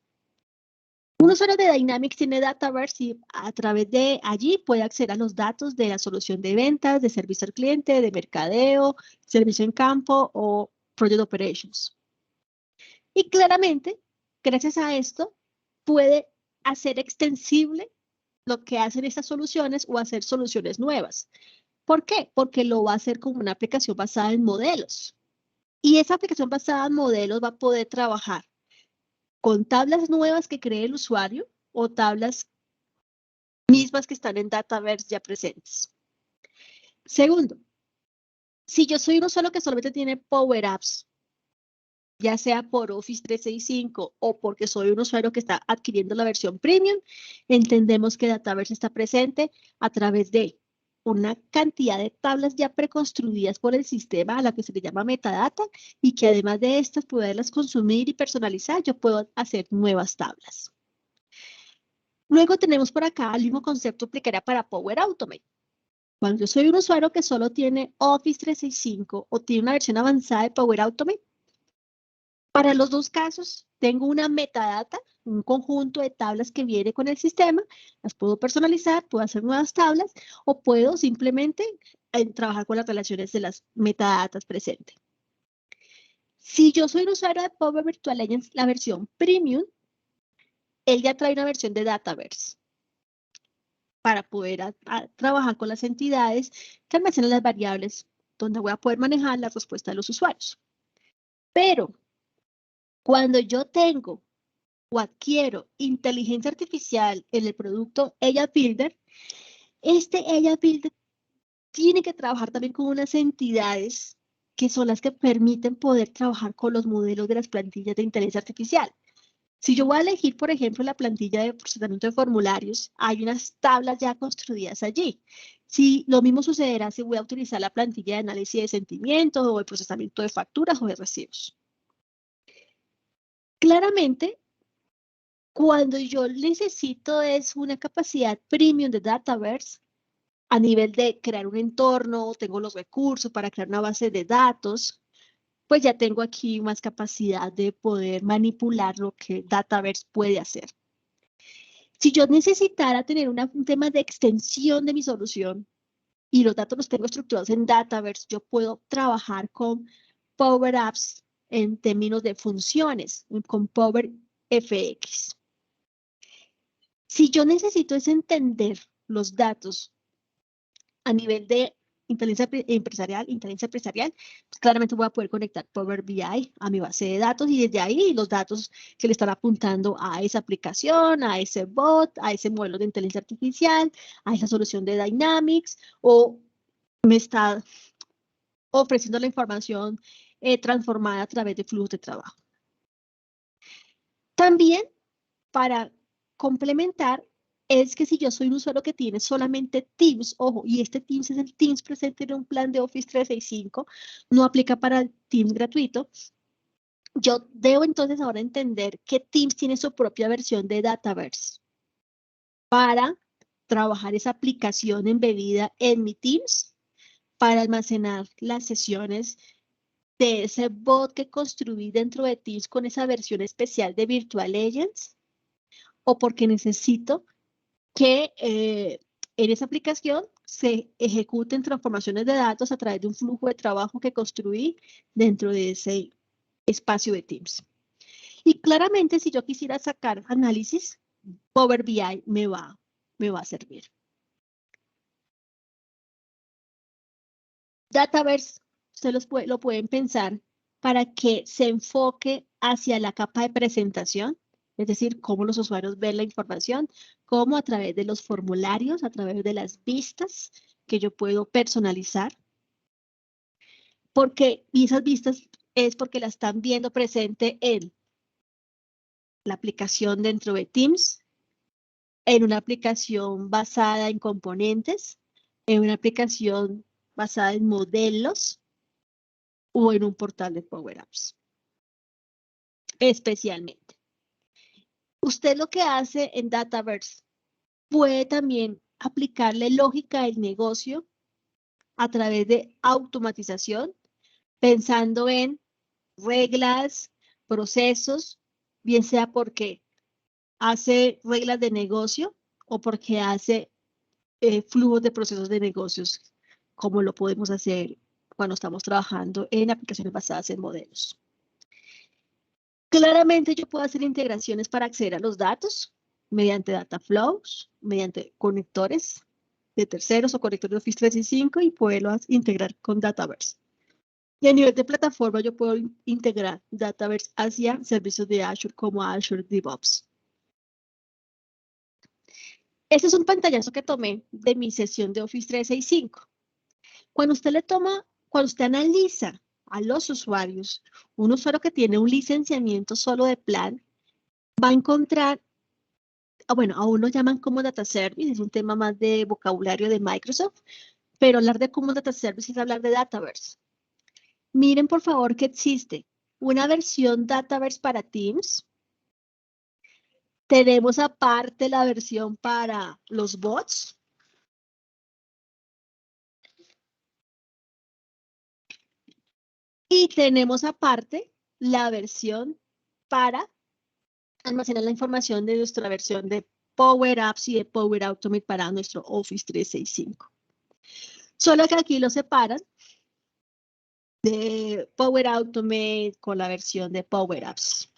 Un usuario de Dynamics tiene Dataverse y a través de allí puede acceder a los datos de la solución de ventas, de servicio al cliente, de mercadeo, servicio en campo o Project Operations. Y claramente, gracias a esto, puede hacer extensible lo que hacen estas soluciones o hacer soluciones nuevas. ¿Por qué? Porque lo va a hacer como una aplicación basada en modelos. Y esa aplicación basada en modelos va a poder trabajar con tablas nuevas que cree el usuario o tablas mismas que están en Dataverse ya presentes. Segundo, si yo soy uno solo que solamente tiene Power Apps, ya sea por Office 365 o porque soy un usuario que está adquiriendo la versión premium, entendemos que Dataverse está presente a través de una cantidad de tablas ya preconstruidas por el sistema a la que se le llama metadata y que además de estas poderlas consumir y personalizar, yo puedo hacer nuevas tablas. Luego tenemos por acá el mismo concepto aplicaría para Power Automate. Cuando yo soy un usuario que solo tiene Office 365 o tiene una versión avanzada de Power Automate, para los dos casos tengo una metadata, un conjunto de tablas que viene con el sistema, las puedo personalizar, puedo hacer nuevas tablas o puedo simplemente trabajar con las relaciones de las metadatas presentes. Si yo soy un usuario de Power Virtual Agents, la versión Premium, él ya trae una versión de Dataverse para poder trabajar con las entidades que almacenan las variables donde voy a poder manejar la respuesta de los usuarios. Pero cuando yo tengo o adquiero inteligencia artificial en el producto AI Builder, este AI Builder tiene que trabajar también con unas entidades que son las que permiten poder trabajar con los modelos de las plantillas de inteligencia artificial. Si yo voy a elegir, por ejemplo, la plantilla de procesamiento de formularios, hay unas tablas ya construidas allí. Si lo mismo sucederá si voy a utilizar la plantilla de análisis de sentimientos o de procesamiento de facturas o de recibos. Claramente, cuando yo necesito es una capacidad premium de Dataverse, a nivel de crear un entorno, tengo los recursos para crear una base de datos, pues ya tengo aquí más capacidad de poder manipular lo que Dataverse puede hacer. Si yo necesitara tener un tema de extensión de mi solución y los datos los tengo estructurados en Dataverse, yo puedo trabajar con Power Apps en términos de funciones, con Power FX. Si yo necesito es entender los datos a nivel de inteligencia empresarial, pues claramente voy a poder conectar Power BI a mi base de datos y desde ahí los datos que le están apuntando a esa aplicación, a ese bot, a ese modelo de inteligencia artificial, a esa solución de Dynamics o me está ofreciendo la información transformada a través de flujos de trabajo. También para complementar, es que si yo soy un usuario que tiene solamente Teams, ojo, y este Teams es el Teams presente en un plan de Office 365, no aplica para el Teams gratuito, yo debo entonces ahora entender que Teams tiene su propia versión de Dataverse para trabajar esa aplicación embebida en mi Teams, para almacenar las sesiones de ese bot que construí dentro de Teams con esa versión especial de Virtual Agents, o porque necesito que en esa aplicación se ejecuten transformaciones de datos a través de un flujo de trabajo que construí dentro de ese espacio de Teams. Y claramente, si yo quisiera sacar análisis, Power BI me va a servir. Dataverse, ustedes lo pueden pensar para que se enfoque hacia la capa de presentación, es decir, cómo los usuarios ven la información, cómo a través de los formularios, a través de las vistas que yo puedo personalizar. Y esas vistas es porque la están viendo presente en la aplicación dentro de Teams, en una aplicación basada en componentes, en una aplicación basada en modelos o en un portal de Power Apps. Especialmente. Usted lo que hace en Dataverse puede también aplicarle lógica del negocio a través de automatización, pensando en reglas, procesos, bien sea porque hace reglas de negocio o porque hace flujos de procesos de negocios, como lo podemos hacer cuando estamos trabajando en aplicaciones basadas en modelos. Claramente yo puedo hacer integraciones para acceder a los datos mediante data flows, mediante conectores de terceros o conectores de Office 365 y poderlos integrar con Dataverse. Y a nivel de plataforma yo puedo integrar Dataverse hacia servicios de Azure como Azure DevOps. Este es un pantallazo que tomé de mi sesión de Office 365. Cuando usted analiza a los usuarios, un usuario que tiene un licenciamiento solo de plan, va a encontrar, bueno, aún lo llaman como Data Service, es un tema más de vocabulario de Microsoft, pero hablar de Common Data Service es hablar de Dataverse. Miren, por favor, que existe una versión Dataverse para Teams. Tenemos aparte la versión para los bots. Y tenemos aparte la versión para almacenar la información de nuestra versión de Power Apps y de Power Automate para nuestro Office 365. Solo que aquí lo separan de Power Automate con la versión de Power Apps.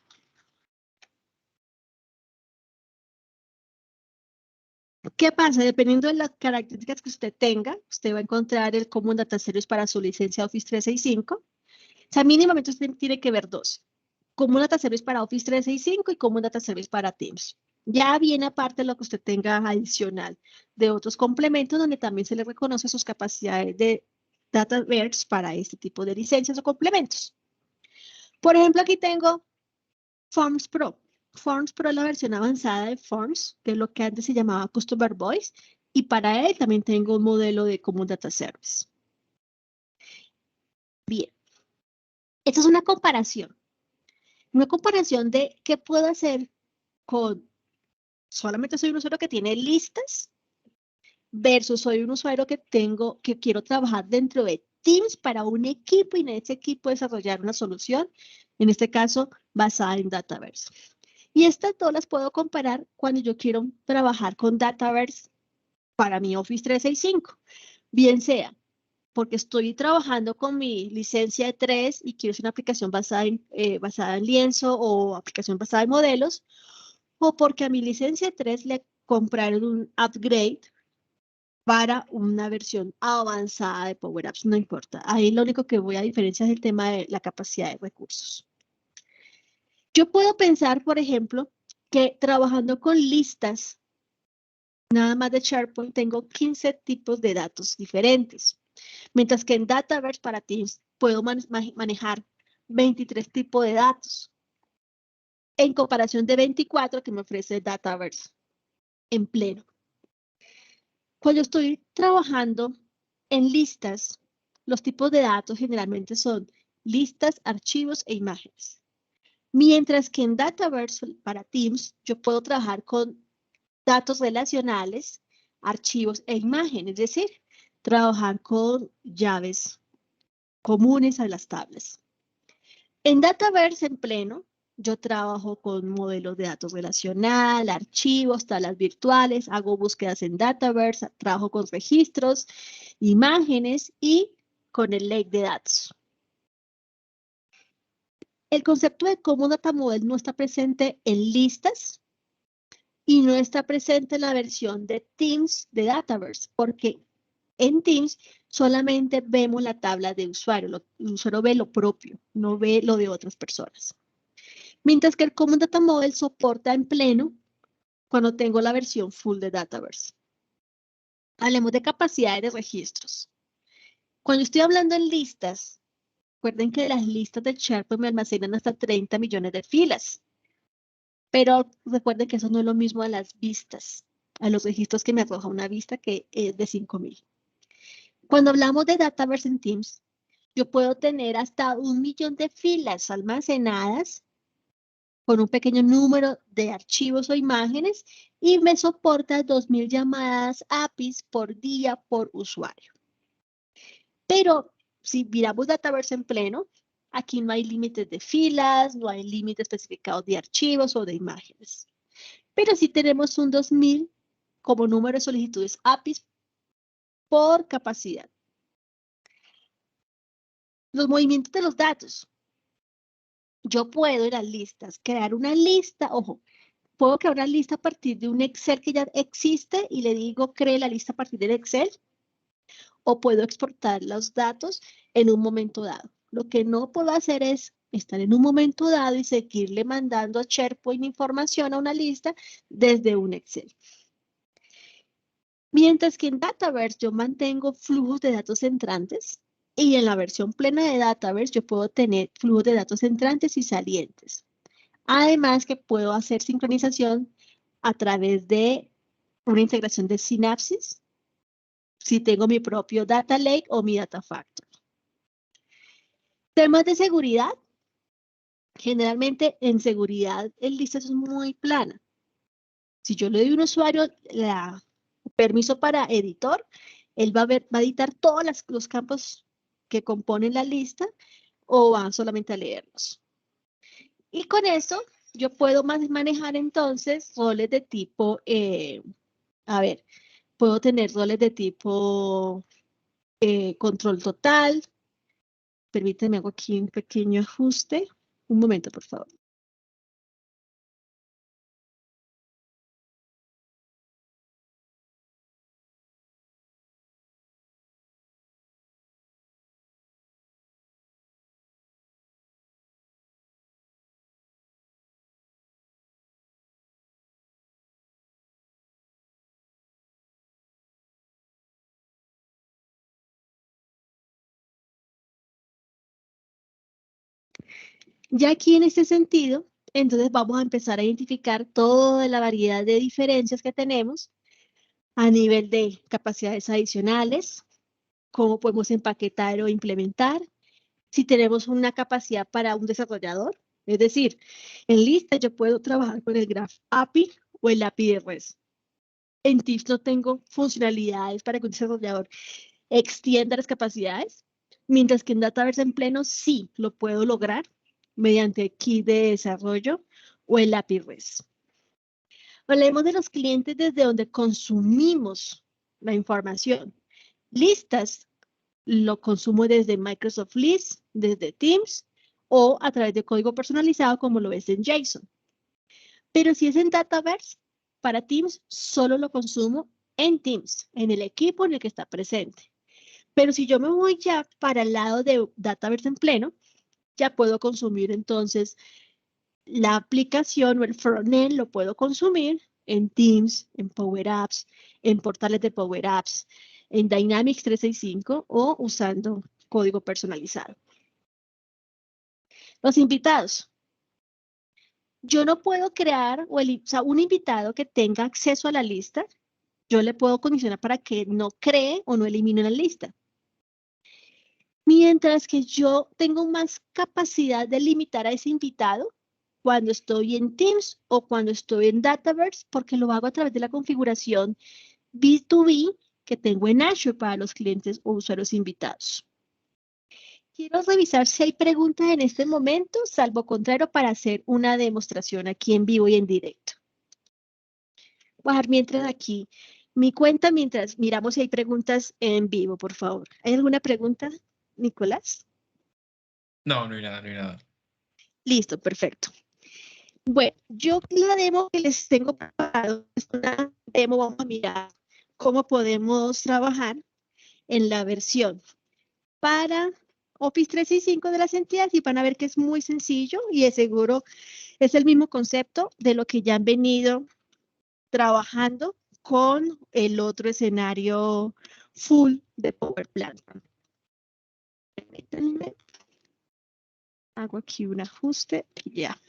¿Qué pasa? Dependiendo de las características que usted tenga, usted va a encontrar el Common Data Service para su licencia Office 365. O sea, mínimamente usted tiene que ver dos. Common Data Service para Office 365 y Common Data Service para Teams. Ya viene aparte lo que usted tenga adicional de otros complementos donde también se le reconoce sus capacidades de Dataverse para este tipo de licencias o complementos. Por ejemplo, aquí tengo Forms Pro. Forms Pro es la versión avanzada de Forms, que es lo que antes se llamaba Customer Voice, y para él también tengo un modelo de Common Data Service. Bien, esta es una comparación de qué puedo hacer con solamente soy un usuario que tiene listas versus soy un usuario que quiero trabajar dentro de Teams para un equipo y en ese equipo desarrollar una solución, en este caso basada en Dataverse. Y estas dos las puedo comparar cuando yo quiero trabajar con Dataverse para mi Office 365. Bien sea porque estoy trabajando con mi licencia de 3 y quiero hacer una aplicación basada en lienzo o aplicación basada en modelos, o porque a mi licencia de 3 le compraron un upgrade para una versión avanzada de Power Apps, no importa. Ahí lo único que voy a diferenciar es el tema de la capacidad de recursos. Yo puedo pensar, por ejemplo, que trabajando con listas, nada más de SharePoint, tengo 15 tipos de datos diferentes. Mientras que en Dataverse para Teams puedo manejar 23 tipos de datos. En comparación de 24 que me ofrece Dataverse en pleno. Cuando estoy trabajando en listas, los tipos de datos generalmente son listas, archivos e imágenes. Mientras que en Dataverse para Teams, yo puedo trabajar con datos relacionales, archivos e imágenes, es decir, trabajar con llaves comunes a las tablas. En Dataverse en pleno, yo trabajo con modelos de datos relacional, archivos, tablas virtuales, hago búsquedas en Dataverse, trabajo con registros, imágenes y con el lake de datos. El concepto de Common Data Model no está presente en listas y no está presente en la versión de Teams de Dataverse, porque en Teams solamente vemos la tabla de usuario, el usuario ve lo propio, no ve lo de otras personas. Mientras que el Common Data Model soporta en pleno cuando tengo la versión full de Dataverse. Hablemos de capacidad de registros. Cuando estoy hablando en listas, recuerden que las listas de SharePoint me almacenan hasta 30 millones de filas. Pero recuerden que eso no es lo mismo a las vistas, a los registros que me arroja una vista que es de 5.000. Cuando hablamos de Dataverse en Teams, yo puedo tener hasta 1.000.000 de filas almacenadas con un pequeño número de archivos o imágenes y me soporta 2.000 llamadas APIs por día por usuario. Pero si miramos Dataverse en pleno, aquí no hay límites de filas, no hay límites especificados de archivos o de imágenes. Pero sí tenemos un 2.000 como número de solicitudes APIs por capacidad. Los movimientos de los datos. Yo puedo en las listas crear una lista, ojo, puedo crear una lista a partir de un Excel que ya existe y le digo cree la lista a partir del Excel, o puedo exportar los datos en un momento dado. Lo que no puedo hacer es estar en un momento dado y seguirle mandando a SharePoint información a una lista desde un Excel. Mientras que en Dataverse yo mantengo flujos de datos entrantes y en la versión plena de Dataverse yo puedo tener flujos de datos entrantes y salientes. Además que puedo hacer sincronización a través de una integración de Synapses, si tengo mi propio Data Lake o mi Data Factory. Temas de seguridad. Generalmente en seguridad el listas es muy plana. Si yo le doy a un usuario permiso para editor, él va a editar todos los campos que componen la lista o van solamente a leerlos. Y con eso yo puedo manejar entonces roles de tipo, puedo tener roles de tipo control total. Permítanme, hago aquí un pequeño ajuste. Un momento, por favor. Ya aquí en este sentido, entonces vamos a empezar a identificar toda la variedad de diferencias que tenemos a nivel de capacidades adicionales, cómo podemos empaquetar o implementar, si tenemos una capacidad para un desarrollador, es decir, en lista yo puedo trabajar con el Graph API o el API de REST. En Teams no tengo funcionalidades para que un desarrollador extienda las capacidades, mientras que en Dataverse en pleno sí lo puedo lograr mediante el kit de desarrollo o el API REST. Hablemos de los clientes desde donde consumimos la información. Listas lo consumo desde Microsoft Lists, desde Teams o a través de código personalizado como lo ves en JSON. Pero si es en Dataverse, para Teams solo lo consumo en Teams, en el equipo en el que está presente. Pero si yo me voy ya para el lado de Dataverse en pleno, ya puedo consumir entonces la aplicación o el frontend lo puedo consumir en Teams, en Power Apps, en portales de Power Apps, en Dynamics 365 o usando código personalizado. Los invitados. Yo no puedo crear, o sea, un invitado que tenga acceso a la lista, yo le puedo condicionar para que no cree o no elimine la lista. Mientras que yo tengo más capacidad de limitar a ese invitado cuando estoy en Teams o cuando estoy en Dataverse, porque lo hago a través de la configuración B2B que tengo en Azure para los clientes o usuarios invitados. Quiero revisar si hay preguntas en este momento, salvo contrario, para hacer una demostración aquí en vivo y en directo. Voy a dejar mientras aquí mi cuenta mientras miramos si hay preguntas en vivo, por favor. ¿Hay alguna pregunta, Nicolás? No, no hay nada, no hay nada. Listo, perfecto. Bueno, yo la demo que les tengo preparado es una demo, vamos a mirar cómo podemos trabajar en la versión para Office 365 de las entidades y van a ver que es muy sencillo y de seguro es el mismo concepto de lo que ya han venido trabajando con el otro escenario full de Power Platform. Permítanme. Hago aquí un ajuste y ya.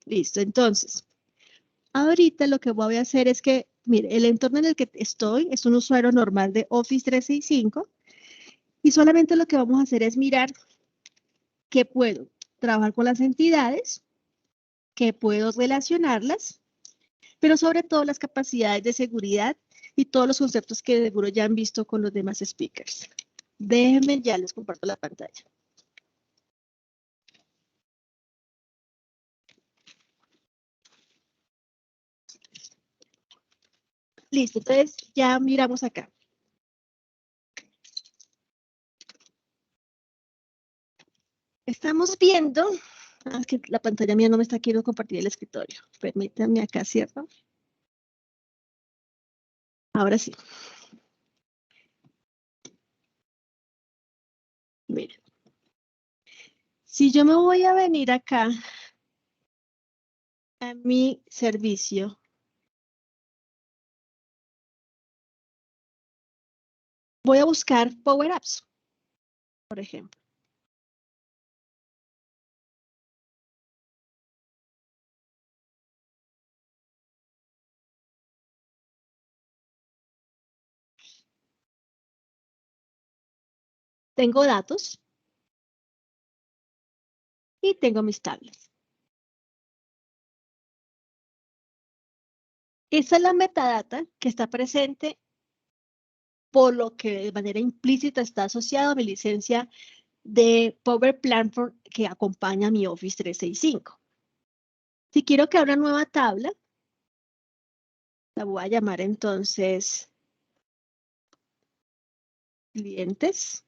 Listo, entonces, ahorita lo que voy a hacer es que, mire, el entorno en el que estoy es un usuario normal de Office 365 y solamente lo que vamos a hacer es mirar que puedo trabajar con las entidades, que puedo relacionarlas, pero sobre todo las capacidades de seguridad y todos los conceptos que seguro ya han visto con los demás speakers. Déjenme, ya les comparto la pantalla. Listo, entonces ya miramos acá. Estamos viendo, que la pantalla mía no me está queriendo compartir el escritorio. Permítanme acá, ¿cierto? Ahora sí. Miren. Si yo me voy a venir acá a mi servicio, voy a buscar Power Apps, por ejemplo. Tengo datos y tengo mis tablas. Esa es la metadata que está presente por lo que de manera implícita está asociado a mi licencia de Power Platform que acompaña a mi Office 365. Si quiero crear una nueva tabla, la voy a llamar entonces clientes.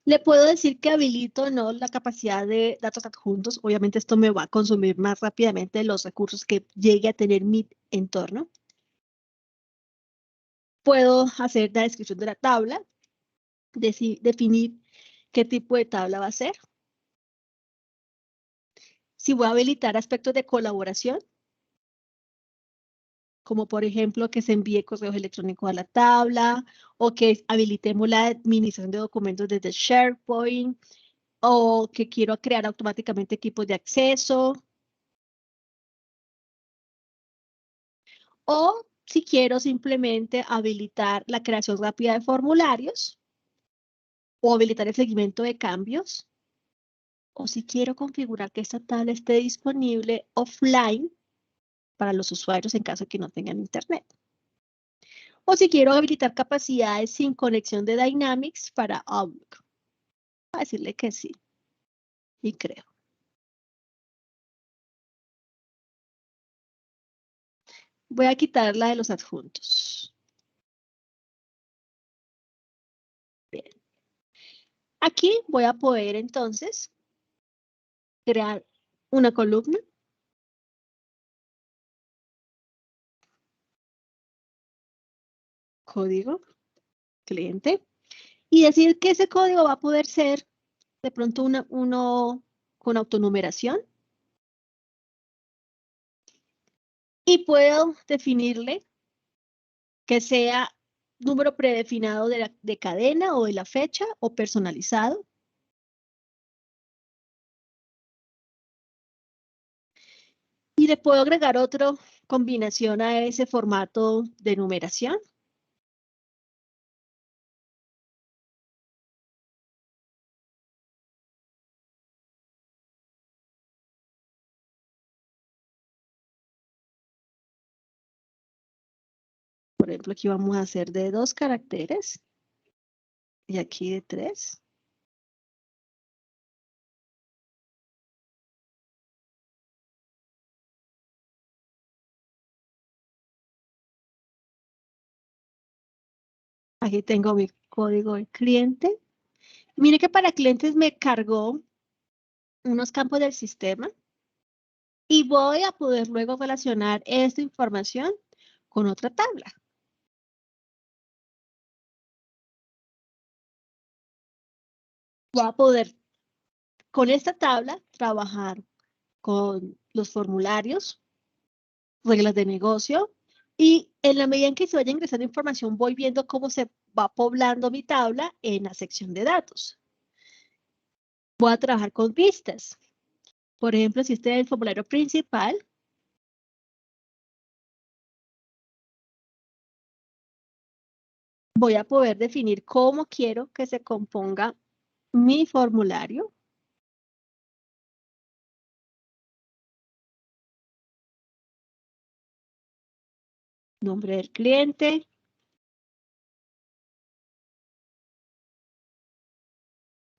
Le puedo decir que habilito o no la capacidad de datos adjuntos. Obviamente esto me va a consumir más rápidamente los recursos que llegue a tener mi entorno. Puedo hacer la descripción de la tabla, definir qué tipo de tabla va a ser. Si voy a habilitar aspectos de colaboración, como por ejemplo que se envíe correos electrónicos a la tabla o que habilitemos la administración de documentos desde SharePoint o que quiero crear automáticamente equipos de acceso o si quiero simplemente habilitar la creación rápida de formularios o habilitar el seguimiento de cambios o si quiero configurar que esta tabla esté disponible offline para los usuarios en caso de que no tengan internet. O si quiero habilitar capacidades sin conexión de Dynamics para Outlook. Voy a decirle que sí. Y creo. Voy a quitar la de los adjuntos. Bien. Aquí voy a poder entonces crear una columna. Código, cliente. Y decir que ese código va a poder ser de pronto uno con autonumeración. Y puedo definirle que sea número predefinido de cadena o de la fecha o personalizado. Y le puedo agregar otra combinación a ese formato de numeración. Por ejemplo, aquí vamos a hacer de 2 caracteres y aquí de 3. Aquí tengo mi código de cliente. Mire que para clientes me cargó unos campos del sistema y voy a poder luego relacionar esta información con otra tabla. Voy a poder con esta tabla trabajar con los formularios, reglas de negocio, y en la medida en que se vaya ingresando información voy viendo cómo se va poblando mi tabla en la sección de datos. Voy a trabajar con vistas. Por ejemplo, si este es el formulario principal, voy a poder definir cómo quiero que se componga mi formulario. Nombre del cliente.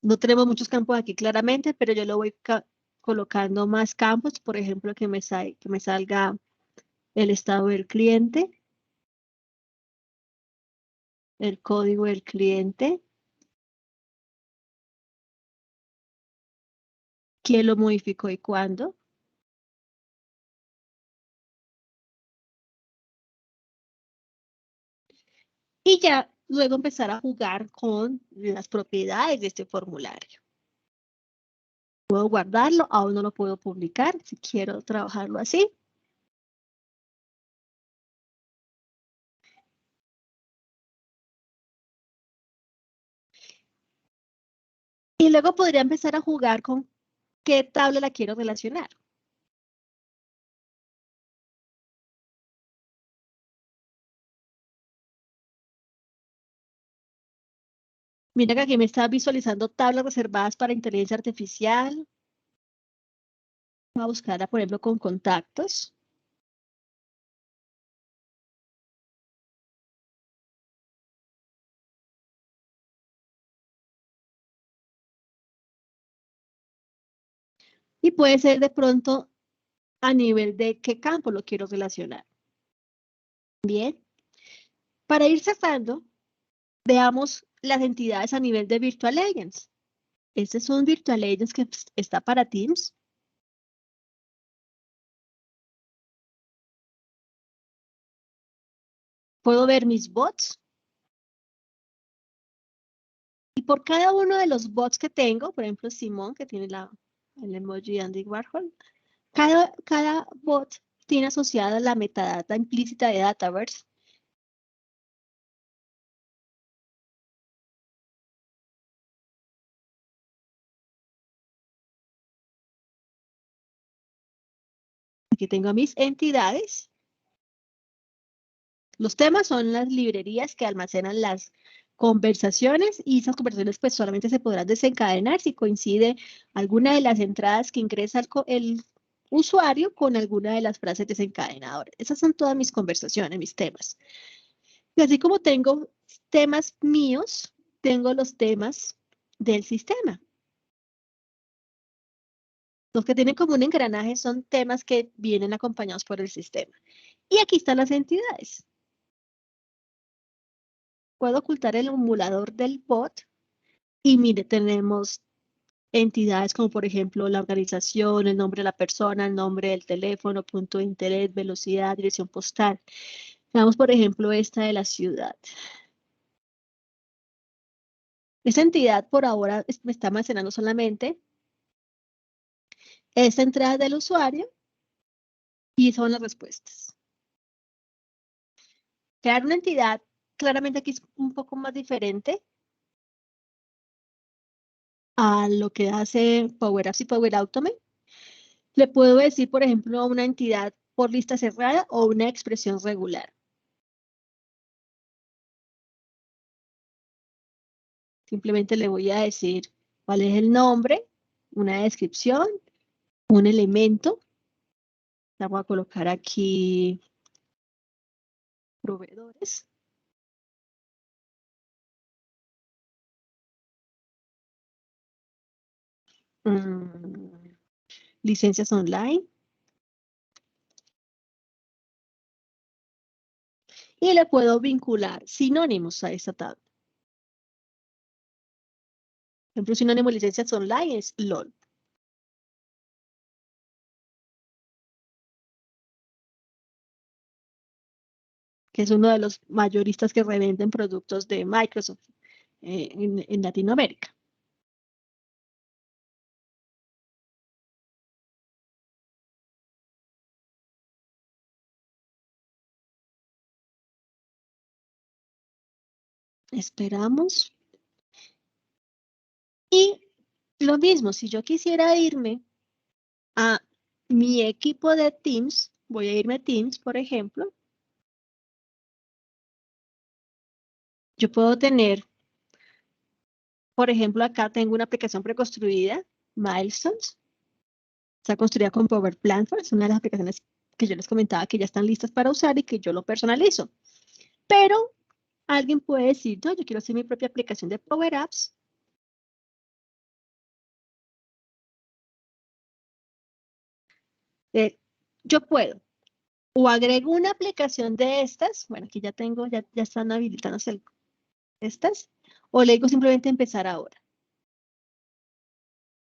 No tenemos muchos campos aquí claramente, pero yo lo voy colocando más campos. Por ejemplo, que me salga el estado del cliente, el código del cliente, quién lo modificó y cuándo. Y ya luego empezar a jugar con las propiedades de este formulario. Puedo guardarlo, aún no lo puedo publicar si quiero trabajarlo así. Y luego podría empezar a jugar con qué tabla la quiero relacionar. Mira que aquí me está visualizando tablas reservadas para inteligencia artificial. Voy a buscarla, por ejemplo, con contactos. Y puede ser de pronto a nivel de qué campo lo quiero relacionar. Bien. Para ir cerrando, veamos las entidades a nivel de Virtual Agents. Este es un Virtual Agents que está para Teams. Puedo ver mis bots. Y por cada uno de los bots que tengo, por ejemplo, Simón, que tiene el emoji Andy Warhol, cada bot tiene asociada la metadata implícita de Dataverse. Aquí tengo mis entidades. Los temas son las librerías que almacenan las conversaciones y esas conversaciones pues solamente se podrán desencadenar si coincide alguna de las entradas que ingresa el usuario con alguna de las frases desencadenadoras. Esas son todas mis conversaciones, mis temas. Y así como tengo temas míos, tengo los temas del sistema. Los que tienen como un engranaje son temas que vienen acompañados por el sistema. Y aquí están las entidades. Puedo ocultar el emulador del bot y mire, tenemos entidades como por ejemplo la organización, el nombre de la persona, el nombre del teléfono, punto de interés, velocidad, dirección postal. Veamos por ejemplo esta de la ciudad. Esta entidad por ahora me está almacenando solamente esta entrada del usuario y son las respuestas. crear una entidad, claramente aquí es un poco más diferente a lo que hace Power Apps y Power Automate. Le puedo decir, por ejemplo, a una entidad por lista cerrada o una expresión regular. Simplemente le voy a decir cuál es el nombre, una descripción, un elemento. La voy a colocar aquí, proveedores. Licencias online. Y le puedo vincular sinónimos a esta tabla. Por ejemplo, sinónimo de licencias online es LOL. Que es uno de los mayoristas que revenden productos de Microsoft en Latinoamérica. Esperamos. Y lo mismo, si yo quisiera irme a mi equipo de Teams, voy a irme a Teams, por ejemplo. Yo puedo tener, por ejemplo, acá tengo una aplicación preconstruida, Milestones. Está construida con Power Platform, es una de las aplicaciones que yo les comentaba que ya están listas para usar y que yo lo personalizo. Pero alguien puede decir, no, yo quiero hacer mi propia aplicación de Power Apps. Yo puedo. O agrego una aplicación de estas. Bueno, aquí ya tengo, ya están habilitándose estas. O le digo simplemente empezar ahora.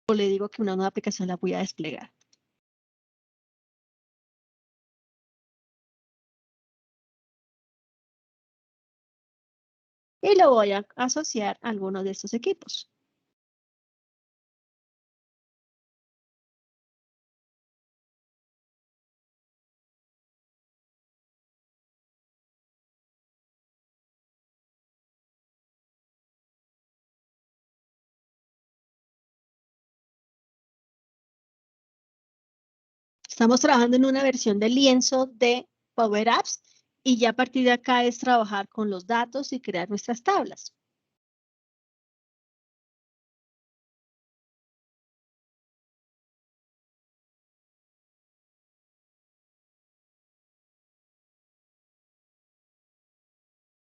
O le digo que una nueva aplicación la voy a desplegar. Y lo voy a asociar a alguno de estos equipos. Estamos trabajando en una versión de lienzo de Power Apps y ya a partir de acá es trabajar con los datos y crear nuestras tablas.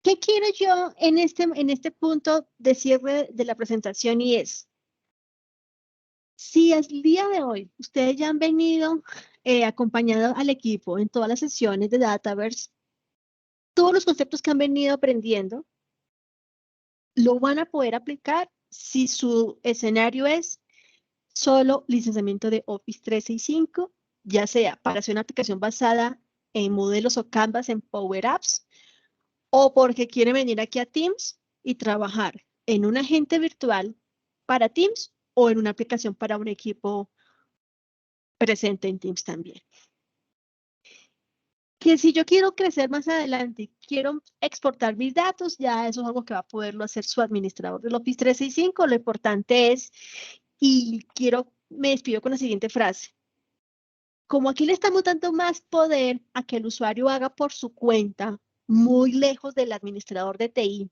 ¿Qué quiero yo en este punto de cierre de la presentación? Y es, si al día de hoy ustedes ya han venido acompañado al equipo en todas las sesiones de Dataverse, todos los conceptos que han venido aprendiendo, lo van a poder aplicar si su escenario es solo licenciamiento de Office 365, ya sea para hacer una aplicación basada en modelos o Canvas en Power Apps, o porque quiere venir aquí a Teams y trabajar en un agente virtual para Teams o en una aplicación para un equipo presente en Teams también. Que si yo quiero crecer más adelante, quiero exportar mis datos, ya eso es algo que va a poderlo hacer su administrador del Office 365. Lo importante es, y me despido con la siguiente frase. Como aquí le estamos dando más poder a que el usuario haga por su cuenta, muy lejos del administrador de TI,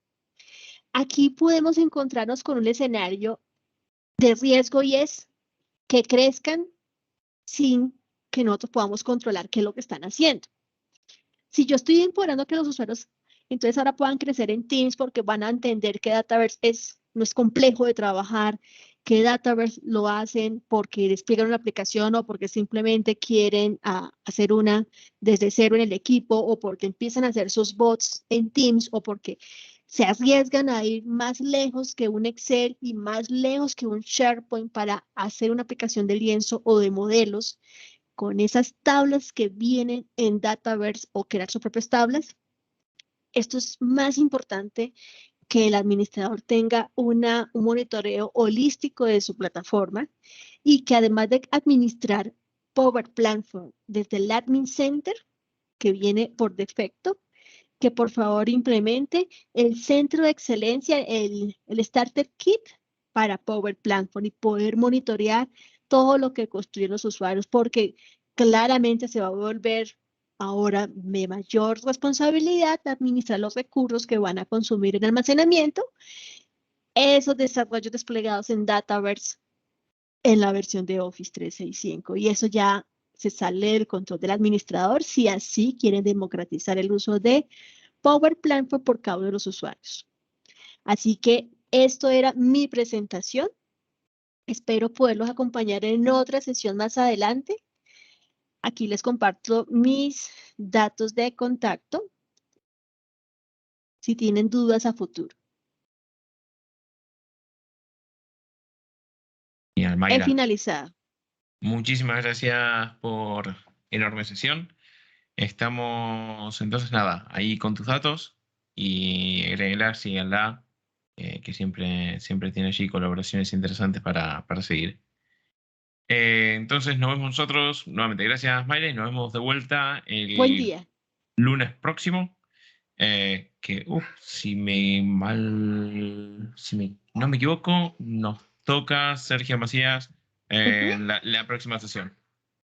aquí podemos encontrarnos con un escenario de riesgo y es que crezcan sin que nosotros podamos controlar qué es lo que están haciendo. Si yo estoy empoderando que los usuarios entonces ahora puedan crecer en Teams porque van a entender que Dataverse no es complejo de trabajar, que Dataverse lo hacen porque despliegan una aplicación o porque simplemente quieren hacer una desde cero en el equipo o porque empiezan a hacer sus bots en Teams o porque se arriesgan a ir más lejos que un Excel y más lejos que un SharePoint para hacer una aplicación de lienzo o de modelos con esas tablas que vienen en Dataverse o crear sus propias tablas. Esto es más importante que el administrador tenga un monitoreo holístico de su plataforma y que además de administrar Power Platform desde el Admin Center, que viene por defecto, que por favor implemente el centro de excelencia, el Starter Kit para Power Platform y poder monitorear todo lo que construyen los usuarios, porque claramente se va a volver ahora de mayor responsabilidad administrar los recursos que van a consumir en almacenamiento, esos desarrollos desplegados en Dataverse en la versión de Office 365. Y eso ya se sale del control del administrador si así quieren democratizar el uso de Power Platform por cada uno de los usuarios. Así que esto era mi presentación. Espero poderlos acompañar en otra sesión más adelante. Aquí les comparto mis datos de contacto si tienen dudas a futuro. Genial, He Mayra. finalizado. Muchísimas gracias por enorme sesión. Estamos entonces nada, ahí con tus datos y agréguela, síganla, que siempre tiene allí colaboraciones interesantes para seguir. Entonces nos vemos nosotros, nuevamente gracias Mayra, y nos vemos de vuelta Buen el día. lunes próximo. Si no me equivoco, nos toca Sergio Macías en la próxima sesión.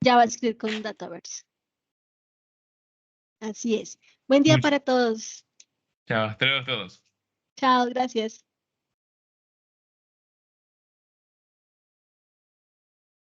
JavaScript con Dataverse. Así es. Buen día para todos. Chao, hasta luego a todos. Chao, gracias.